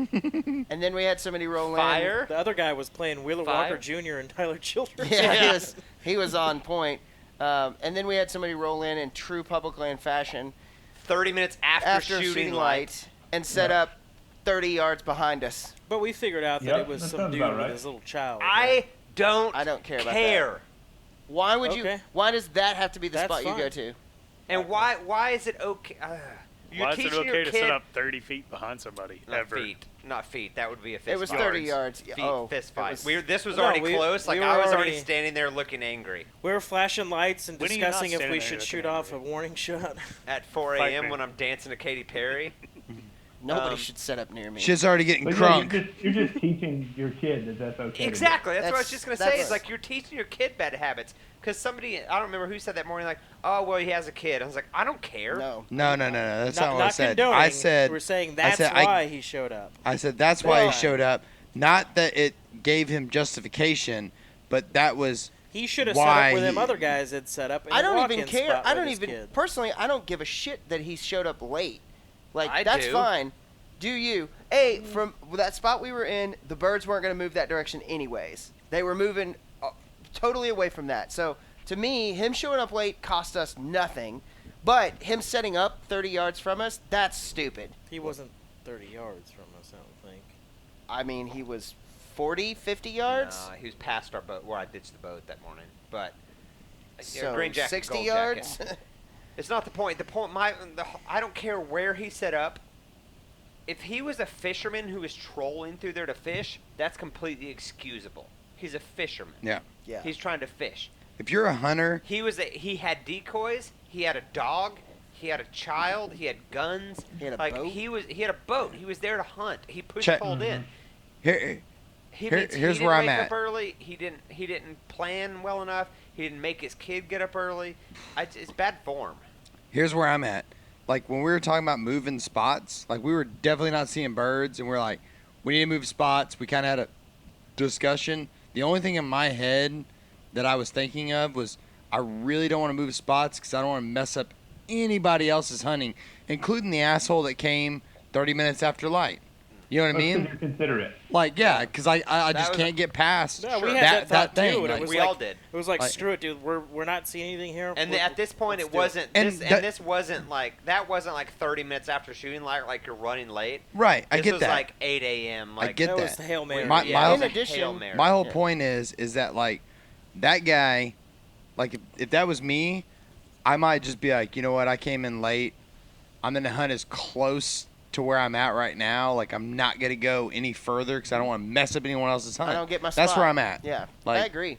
And then we had somebody roll in. Fire. The other guy was playing Wheeler Fire? Walker Jr. and Tyler Childers. Yeah, he was on point. And then we had somebody roll in true public land fashion 30 minutes after shooting light. and set up 30 yards behind us. But we figured out that Yep, it was that some sounds dude about with right. his little child. I don't care about care. that. Why would you? Okay. Why does that have to be the That's spot you fine. go to? And why is it okay? You're Why is it teaching your okay to kid, set up 30 feet behind somebody? not ever? feet, not feet. That would be a fist It was fight. 30 yards. Feet, Oh, fist it fight. was- This was No, already we- close. Like we I were was already already- standing there looking angry We were flashing lights and When are you not discussing if standing we there should looking shoot off a angry? warning shot. at 4 Fight a.m. me. when I'm dancing to Katy Perry. Nobody should set up near me. Shit's already getting But crunk. you're just teaching your kid that that's okay. to do. Exactly. That's what I was That's- just gonna say. that's- Is like you're teaching your kid bad habits. Because somebody, I don't remember who said that morning, like, oh well, he has a kid. I was like, I don't care. No. No. That's not, what I said. condoning. I said We're saying that's said why he showed up. I said that's why he Well- showed up. Not that it gave him justification, but that was He should have set why up with them he- other guys that set up. In I a don't even walk-in care. spot I with don't his even kid. personally. I don't give a shit that he showed up late. Like I that's do. fine. Do you? Hey, from that spot we were in, the birds weren't going to move that direction anyways. They were moving totally away from that. So to me, him showing up late cost us nothing, but him setting up 30 yards from us, that's stupid. He wasn't 30 yards from us, I don't think. I mean, he was 40, 50 yards. He was past our boat where I ditched the boat that morning. But So green jacket, 60 gold yards. jacket. It's not the point. I don't care where he set up. If he was a fisherman who was trolling through there to fish, that's completely excusable. He's a fisherman. yeah. Yeah. He's trying to fish. If you're a hunter, He had decoys. He had a dog. He had a child. He had guns. He had a like boat? He had a boat. He was there to hunt. He push Check- pulled in. here, He Here- means he here's didn't where I'm wake at. up early. He didn't plan well enough. He didn't make his kid get up early. It's bad form. here's where I'm at. Like when we were talking about moving spots, like we were definitely not seeing birds, and we're like, we need to move spots. We kind of had a discussion. The only thing in my head that I was thinking of was I really don't want to move spots because I don't want to mess up anybody else's hunting, including the asshole that came 30 minutes after light. You know what I That's 'cause mean? you're considerate. Like, yeah, because I That just was- can't get past No, we Sure. had that thought thing. too, and like- it was We like, all did. It was like, Like- screw it, dude. We're not seeing anything here. And We're- at this point, let's it do wasn't. And This, that- and this wasn't like that. Wasn't like 30 minutes after shooting light, like you're running late. right. I This get was that. like 8 a.m. Like get That that. was the Hail Mary. My- yeah, my it was whole- a Hail In Mary. My whole Yeah. point is that like that guy, like if that was me, I might just be like, you know what, I came in late. I'm gonna hunt as close to where I'm at right now. Like I'm not gonna go any further because I don't want to mess up anyone else's hunt. I don't get my That's spot. where I'm at. Yeah, Like- I agree.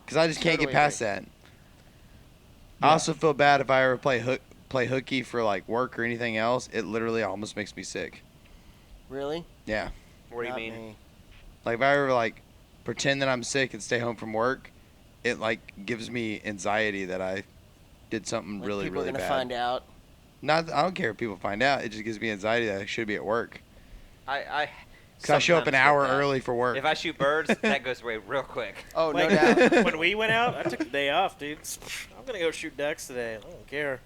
Because I just can't Totally get past that. I also feel bad if I ever play hooky for like work or anything else. It literally almost makes me sick. Really? Yeah. What do you Not mean? me. Like if I ever like pretend that I'm sick and stay home from work, it like gives me anxiety that I did something Like really people really are gonna bad. find out. Not I don't care if people find out. It just gives me anxiety that I should be at work. I Cause I show up an sometimes hour get that. early for work. If I shoot birds, that goes away real quick. Oh, no Like, doubt. when we went out, I took the day off, dude. I'm gonna go shoot ducks today. I don't care.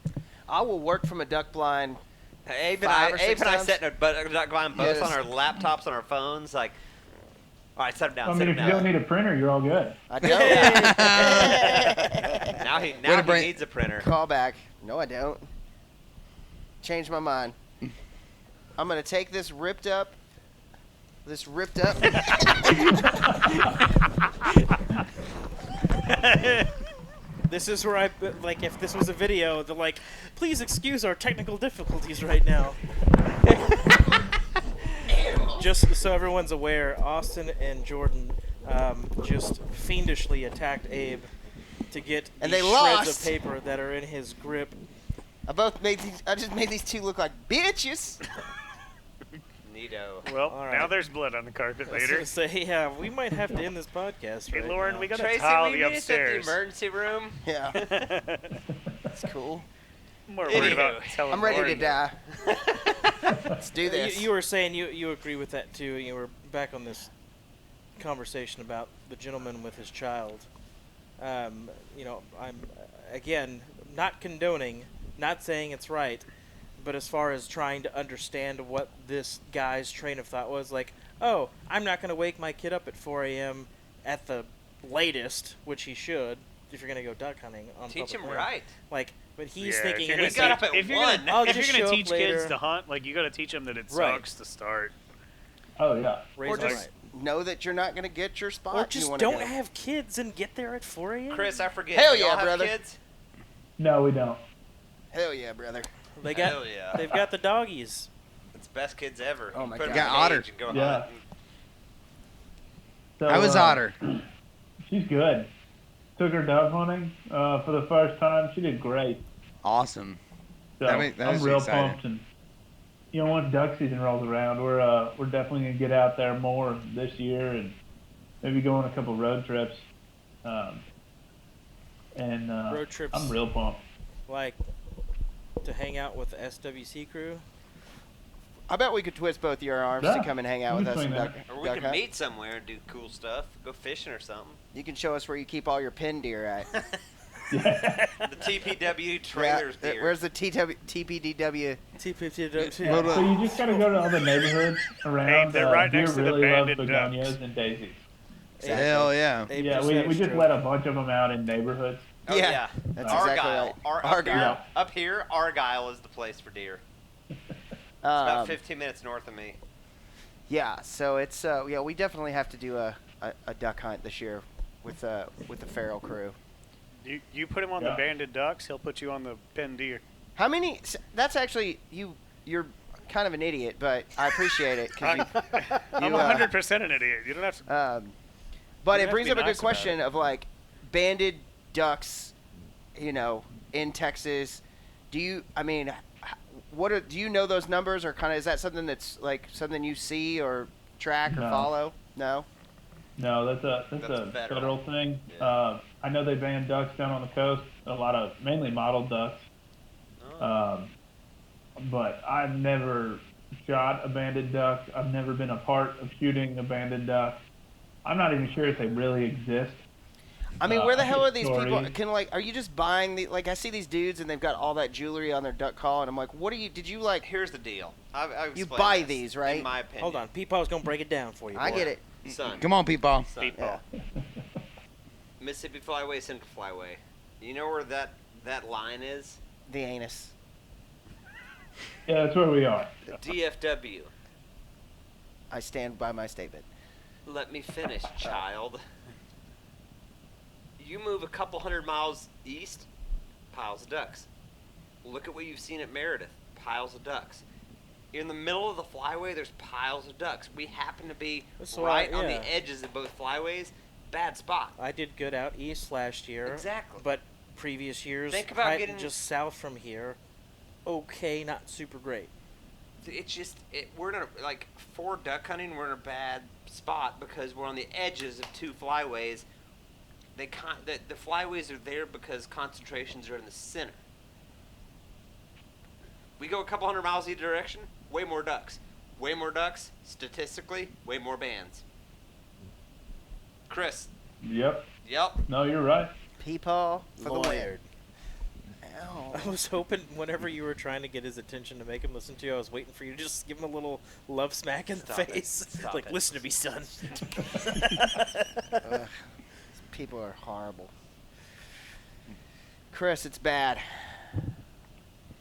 I will work from a duck blind. Abe Five or six and I times? sat in a duck blind both Yes. on our laptops on our phones. Like, all right, set him down. I set mean, him if you don't down. need a printer, you're all good. I don't. Now he Way to break- needs a printer. Call back. No, I don't. Change my mind. I'm gonna take this ripped up. This is where like, if this was a video, they're like, please excuse our technical difficulties right now. Just so everyone's aware, Austin and Jordan just fiendishly attacked Abe to get And the they shreds lost. of paper that are in his grip. I just made these two look like bitches. Neato. Well, All now right. there's blood on the carpet I was later. gonna say, yeah, we might have to end this podcast Hey, right Lauren, now. we got to Tracy, tile will the you meet us at the upstairs. emergency room? Yeah, that's cool. I'm more worried about Anywho, telling I'm ready to Lauren die. Let's do this. You were saying you agree with that too. You were back on this conversation about the gentleman with his child. I'm again not condoning not saying it's right, but as far as trying to understand what this guy's train of thought was, like, oh, I'm not going to wake my kid up at 4 a.m. at the latest, which he should, if you're going to go duck hunting on Teach public him land. right. Like, but he's Yeah, thinking if you're in gonna his got head, up at if you're 1. gonna, I'll if just you're gonna show up teach later. kids to hunt, like you got to teach them that it Right. sucks to start. Oh yeah. raise Or them just right. know that you're not going to get your spot. Or you just wanna don't go. have kids and get there at 4 a.m. Chris, I forget. Hell do y'all yeah, have brother. Kids? No, we don't. Hell yeah, brother. They got, Hell yeah. they've got the doggies. It's the best kids ever. Oh my Put 'em God. in Got a Otter. cage and go Yeah. hunting. So, I was Otter. She's good. Took her dove hunting for the first time. She did great. Awesome. So That I'm makes me real excited. pumped. And once duck season rolls around, we're definitely gonna get out there more this year and maybe go on a couple road trips. Road trips. I'm real pumped. Like, to hang out with the SWC crew. I bet we could twist both your arms Yeah, to come and hang out we with can us swing and duck, that. Or we duck can hunt. meet somewhere and do cool stuff. Go fishing or something. You can show us where you keep all your pin deer at. The TPWD trailers Yeah, deer. where's the TPDW? TPWD. So you just gotta go to all the neighborhoods around. Hey, they're right deer next to the really love banded begonias ducks. and daisies. Hell yeah. Yeah, we just let a bunch of them out in neighborhoods. Oh, Yeah, yeah. that's Argyle. exactly right. Argyle. Up here, Argyle is the place for deer. It's about 15 minutes north of me. Yeah, so it's yeah, we definitely have to do a duck hunt this year with the Farrell crew. You put him on the banded ducks, he'll put you on the pen deer. How many? That's actually you're kind of an idiot, but I appreciate it. 'Cause I'm 100% an idiot. You don't have to. But You it have brings to up be a nice good about question it. of like banded ducks, in Texas. Do you? I mean, do you know those numbers, or kind of is that something that's like something you see or track or No. follow? No. No, that's a That's federal. federal thing. Yeah. I know they ban ducks down on the coast. A lot of mainly mottled ducks. But I've never shot a banded duck. I've never been a part of shooting a banded duck. I'm not even sure if they really exist. I mean, where the I hell hear are these people? stories. Are you just buying the? Like, I see these dudes and they've got all that jewelry on their duck call, and I'm like, what are you? Did you like? Here's the deal. I'll You explain buy this, these, right? In my opinion. Hold on, Peepaw's gonna break it down for you. I boy. get it. Son. Come on, people. Son. Yeah. Mississippi Flyway, Central Flyway. You know where that line is? The anus. Yeah, that's where we are. DFW. I stand by my statement. Let me finish, child. You move a couple 100 miles east, piles of ducks. Look at what you've seen at Meredith, piles of ducks. In the middle of the flyway, there's piles of ducks. We happen to be That's why- right on yeah. the edges of both flyways. Bad spot. I did good out east last year. Exactly. But previous years, Think about right getting- just south from here. Okay, not super great. It's just we're in for duck hunting. We're in a bad spot because we're on the edges of two flyways. The flyways are there because concentrations are in the center. We go a couple 100 miles either direction. Way more ducks. Way more ducks. Statistically, way more bands. Chris. Yep. Yep. No, you're right. Peepaw for the win. Lawyered. Ow. I was hoping whenever you were trying to get his attention to make him listen to you, I was waiting for you to just give him a little love smack in Stop the it. face. Stop Like, it. listen to me, son. Ugh. People are horrible. Chris, it's bad.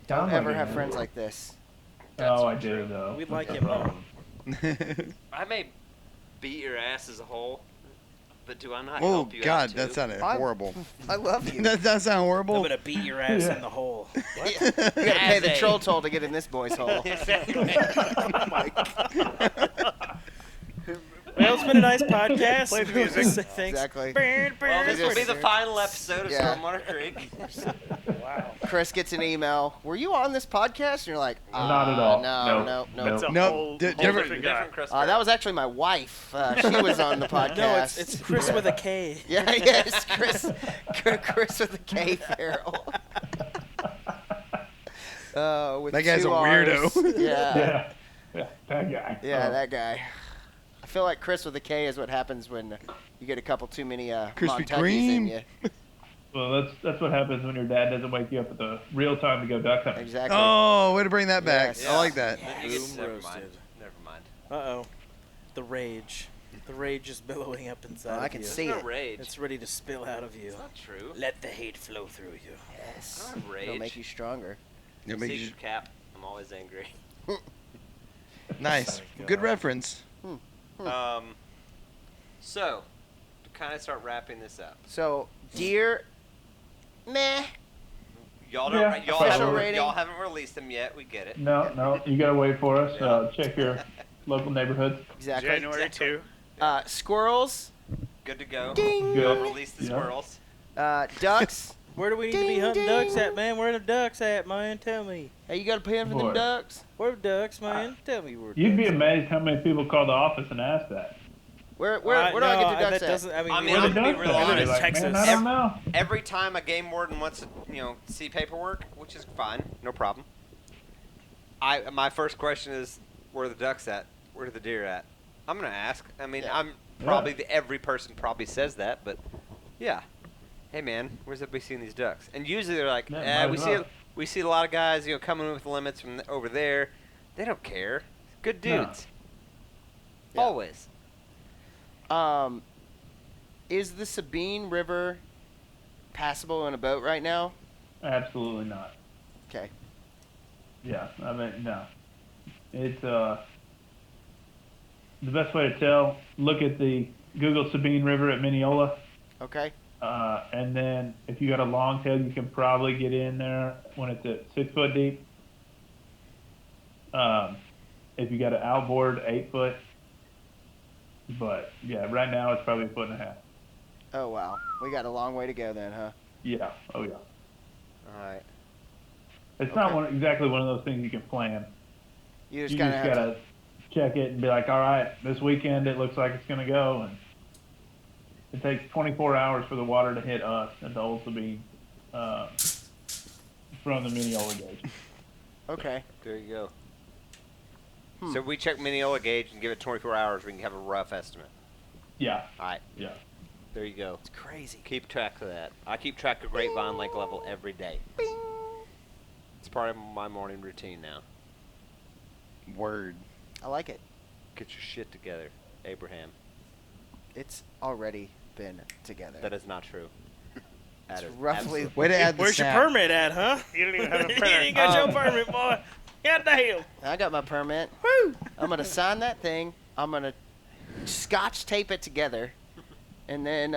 Don't Sounds ever like have it. friends like this. Oh, I do though. We'd That's like the him problem. I may beat your ass as a whole, but do I not Oh help you God, out that too? sounded I'm- horrible. I love you. that sound I'm horrible. gonna beat your ass Yeah. in the hole. You gotta pay the As a- troll toll to get in this boy's hole. Exactly. Oh my God. Well, it's been a nice podcast. Play the music. Thanks. Exactly. Well, this will be the Just- final episode of Yeah. Stormwater Creek. Wow. Chris gets an email. Were you on this podcast? And you're like, Not at all. No, Nope. no. That's a No, whole, di- whole different- different guy. Different Chris. That was actually my wife. She was on the podcast. No, it's Chris with a K. Yeah, yes, Chris with a K Farrell. With That guy's two a R's. weirdo. Yeah, Yeah, that guy. yeah, Oh. that guy. I feel like Chris with a K is what happens when you get a couple too many Krispy Montuckies in Kreme. you. Well, that's what happens when your dad doesn't wake you up at the real time to go duck hunting. Exactly. Oh, way to bring that back. Yes. I like that. Boom Never roasted. mind. Never mind. Uh-oh. The rage. The rage is billowing up inside Oh, I of can you. see No it. rage. It's ready to spill out of you. It's not true. Let the hate flow through you. Yes. I don't have It'll rage. make you stronger. It makes you Secret cap. I'm always angry. nice. Oh my Good God. reference. So, to kind of start wrapping this up, So, deer, meh. y'all don't. Yeah, y'all, official haven't, rating. y'all haven't released them yet. We get it. No, you gotta wait for us. Check your local neighborhoods. Exactly. January 2. Squirrels, Good to go. ding. Good. Y'all released the Yeah. squirrels. Ducks. Where do we need to be Ding, hunting ding. ducks at, man? Where are the ducks at, man? Tell me. Hey, you got a pen for them Boy. ducks? Where are the ducks, man? Tell me where. You'd be ducks at. amazed how many people call the office and ask that. Where do I get the ducks that at? doesn't, I mean, I mean, Where I'm the gonna be ducks real at? You're honest. like, Texas. man, I don't know. Every time a game warden wants to, see paperwork, which is fine, no problem. My first question is, where are the ducks at? Where are the deer at? I'm gonna ask. I mean, Yeah. I'm probably every person probably says that, but yeah. Hey man, where's everybody seeing these ducks? And usually they're like, Yeah, might we as see well. we see a lot of guys, coming in with limits from over there. They don't care. Good No. dudes. Yeah. Always. Is the Sabine River passable in a boat right now? Absolutely not. Okay. Yeah, I mean, no. It's the best way to tell. Look at the Google Sabine River at Mineola, Okay. and then if you got a long tail, you can probably get in there when it's at 6 foot deep. If you got an outboard, 8 foot. But yeah, right now it's probably 1.5 foot. Oh, wow. We got a long way to go then, huh? Yeah. Oh yeah. All right. It's not Okay. exactly one of those things you can plan. You just You kind just of have gotta check it and be like, all right, this weekend it looks like it's gonna go, and it takes 24 hours for the water to hit us at the Old Sabine from the Mineola gauge. to. Okay. There you go. Hmm. So if we check Mineola gauge and give it 24 hours, we can have a rough estimate. Yeah. All right. Yeah. There you go. It's crazy. Keep track of that. I keep track of grapevine lake level every day. It's part of my morning routine now. Word. I like it. Get your shit together, Abraham. It's already been together. That is not true. That It's is roughly. Way to add the Where's your snap. permit at, huh? You don't even have a You permit. ain't got your permit, boy. God damn. I got my permit. Woo! I'm gonna sign that thing. I'm gonna scotch tape it together, and then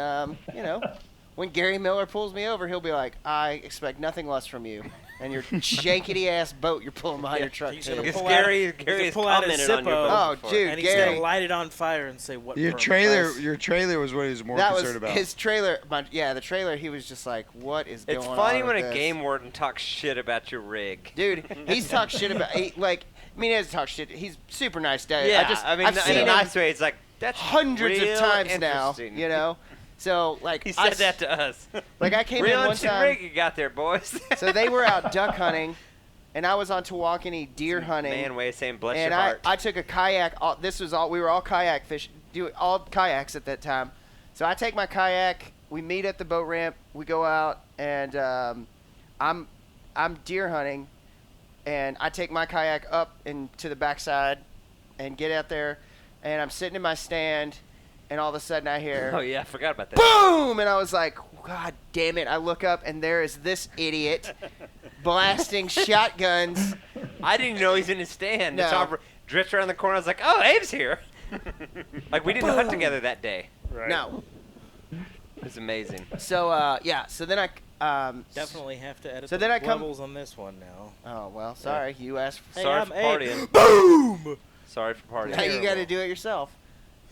when Gary Miller pulls me over, he'll be like, "I expect nothing less from you, and your jankety ass boat you're pulling behind your truck He's too." gonna It's pull Gary. out- Gary has pull out his commented on your Zippo. boat Oh, before. dude. And he's Gary. gonna light it on fire and say, "What?" Your permit?" trailer, Yes. your trailer was what he was more That was concerned about. his trailer. The trailer. He was just like, "What is going It's on?" funny when with a this?" game warden talks shit about your rig. Dude, he's talked shit about. He doesn't talk shit. He's super nice guy. Yeah, I've in seen a him nice way. It's like that's hundreds of real times now. interesting. So He said that to us. I came in Real one interesting time. rig you got there, boys. So they were out duck hunting, and I was on Tawakoni deer hunting. Man, way of saying bless and your heart. I took a kayak. We were all kayak fish, all kayaks at that time. So I take my kayak. We meet at the boat ramp. We go out, and I'm deer hunting, and I take my kayak up and to the backside, and get out there, and I'm sitting in my stand, and all of a sudden I hear Oh yeah, I forgot about that. boom, and I was like, God damn it! I look up, and there is this idiot blasting shotguns. I didn't even know he's in his stand. No. It's all drifts around the corner. I was like, oh, Abe's here. Like we didn't hunt together that day. Right. No. It's amazing. So So then I Definitely have to edit So the then I come- levels on this one now. Oh well, sorry. You asked. For, Hey, Sorry I'm for Abe. partying. boom. Sorry for partying. Now you got to Terrible. do it yourself.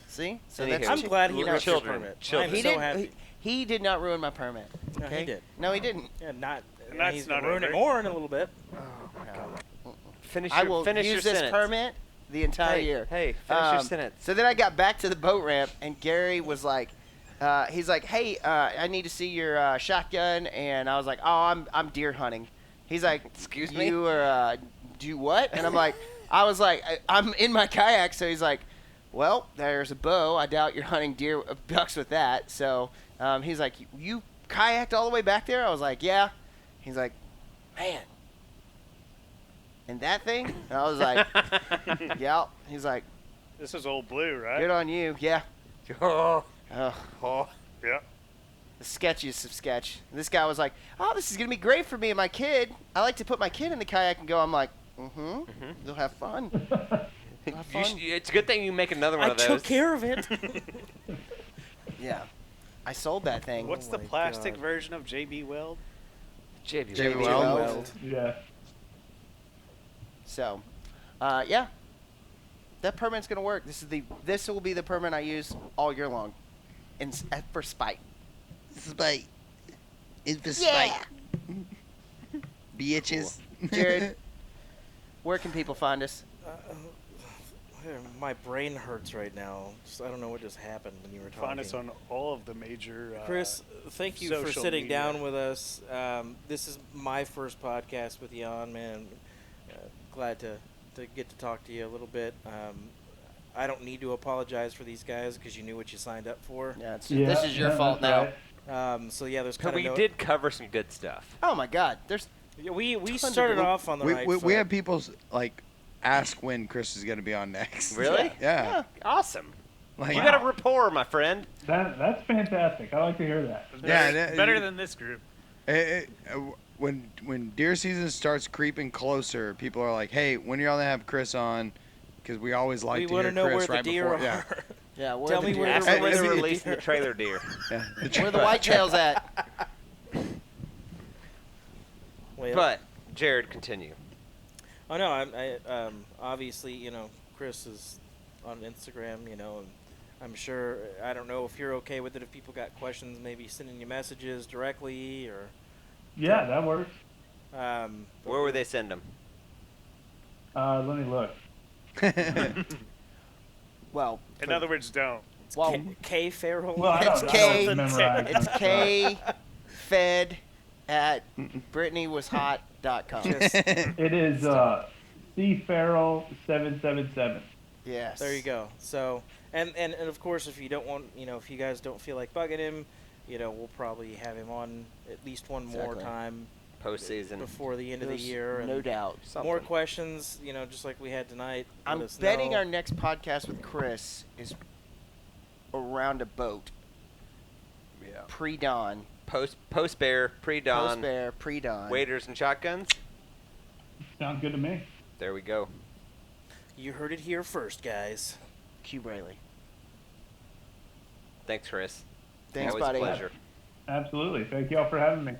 See? So that's Anywho. I'm glad he Little got your children. permit. Children. I'm he so didn't. happy. He did not ruin my permit. No, Okay? he did. No, he didn't. Yeah, not. And that's he's not gonna ruin it over. more in a little bit. Finish I your, will finish use your this sentence. permit the entire Hey, year. hey, finish your Um, sentence. So then I got back to the boat ramp, and Gary was like, he's like, "Hey, I need to see your shotgun," and I was like, "Oh, I'm deer hunting." He's like, Excuse me? You are do what? And I'm like, I was like, I'm in my kayak, so he's like, "Well, there's a bow. I doubt you're hunting ducks with that." So he's like, "You kayaked all the way back there?" I was like, "Yeah." He's like, "Man, and that thing?" And I was like, "Yeah." He's like, This is Old Blue, right? "Good on you." Yeah. Oh, Oh, oh. Yeah. the sketchiest of sketch. And this guy was like, "Oh, this is gonna be great for me and my kid. I like to put my kid in the kayak and go." I'm like, You'll have fun. You'll have fun. It's a good thing you make another one I of those. took care of it. Yeah. I sold that thing. What's the my plastic God. version of JB Weld? JB. JB Weld. Weld. Yeah. So, yeah. That permanent's gonna work. This will be the permanent I use all year long, for spite. Spite. It's for Yeah. Bitches. Jared, where can people find us? My brain hurts right now. I don't know what just happened when you were talking. Find us on all of the major. Chris, thank you for social sitting media. down with us. This is my first podcast with you on, man. Glad to get to talk to you a little bit. I don't need to apologize for these guys because you knew what you signed up for. Yeah, this is your fault now. right. So yeah, there's But kind of we did cover some good stuff. Oh my God, there's we tons of started people- off on the right We foot. have people like ask when Chris is gonna be on next. Really? Yeah. Awesome. Like, You got a rapport, my friend. That's fantastic. I like to hear that. Yeah, Better than this group. When deer season starts creeping closer, people are like, "Hey, when are y'all gonna have Chris on?" Because we always like we to want hear to know Chris where the right deer before. are. Yeah. yeah. Where Tell the me deer- where Ask the them when they're deer- releasing the trailer deer. Yeah. where the whitetails at? Well, But, Jared, continue. oh no, I obviously, Chris is on Instagram, and I'm sure, I don't know if you're okay with it, if people got questions, maybe sending you messages directly or Yeah, that works. Where would they send them? Let me look. Well, In other words, don't. well, K Farrell. Well, I It's don't, K. I don't memorize it's that K Fed at BrittanyWasHot.com. Just- It is C Farrell 777. Yes. There you go. So, and of course, if you don't want, if you guys don't feel like bugging him, we'll probably have him on at least one more Exactly. time Postseason. before the end of the There's year. And no doubt. more questions, just like we had tonight. let I'm us betting know. our next podcast with Chris is around a boat. Yeah. Pre-dawn. Post bear, pre-dawn, Post-bear, pre-dawn. waders and shotguns. Sounds good to me. There we go. You heard it here first, guys. Q Brayley. Thanks, Chris. Thanks, Always buddy. a pleasure. Absolutely. Thank y'all for having me.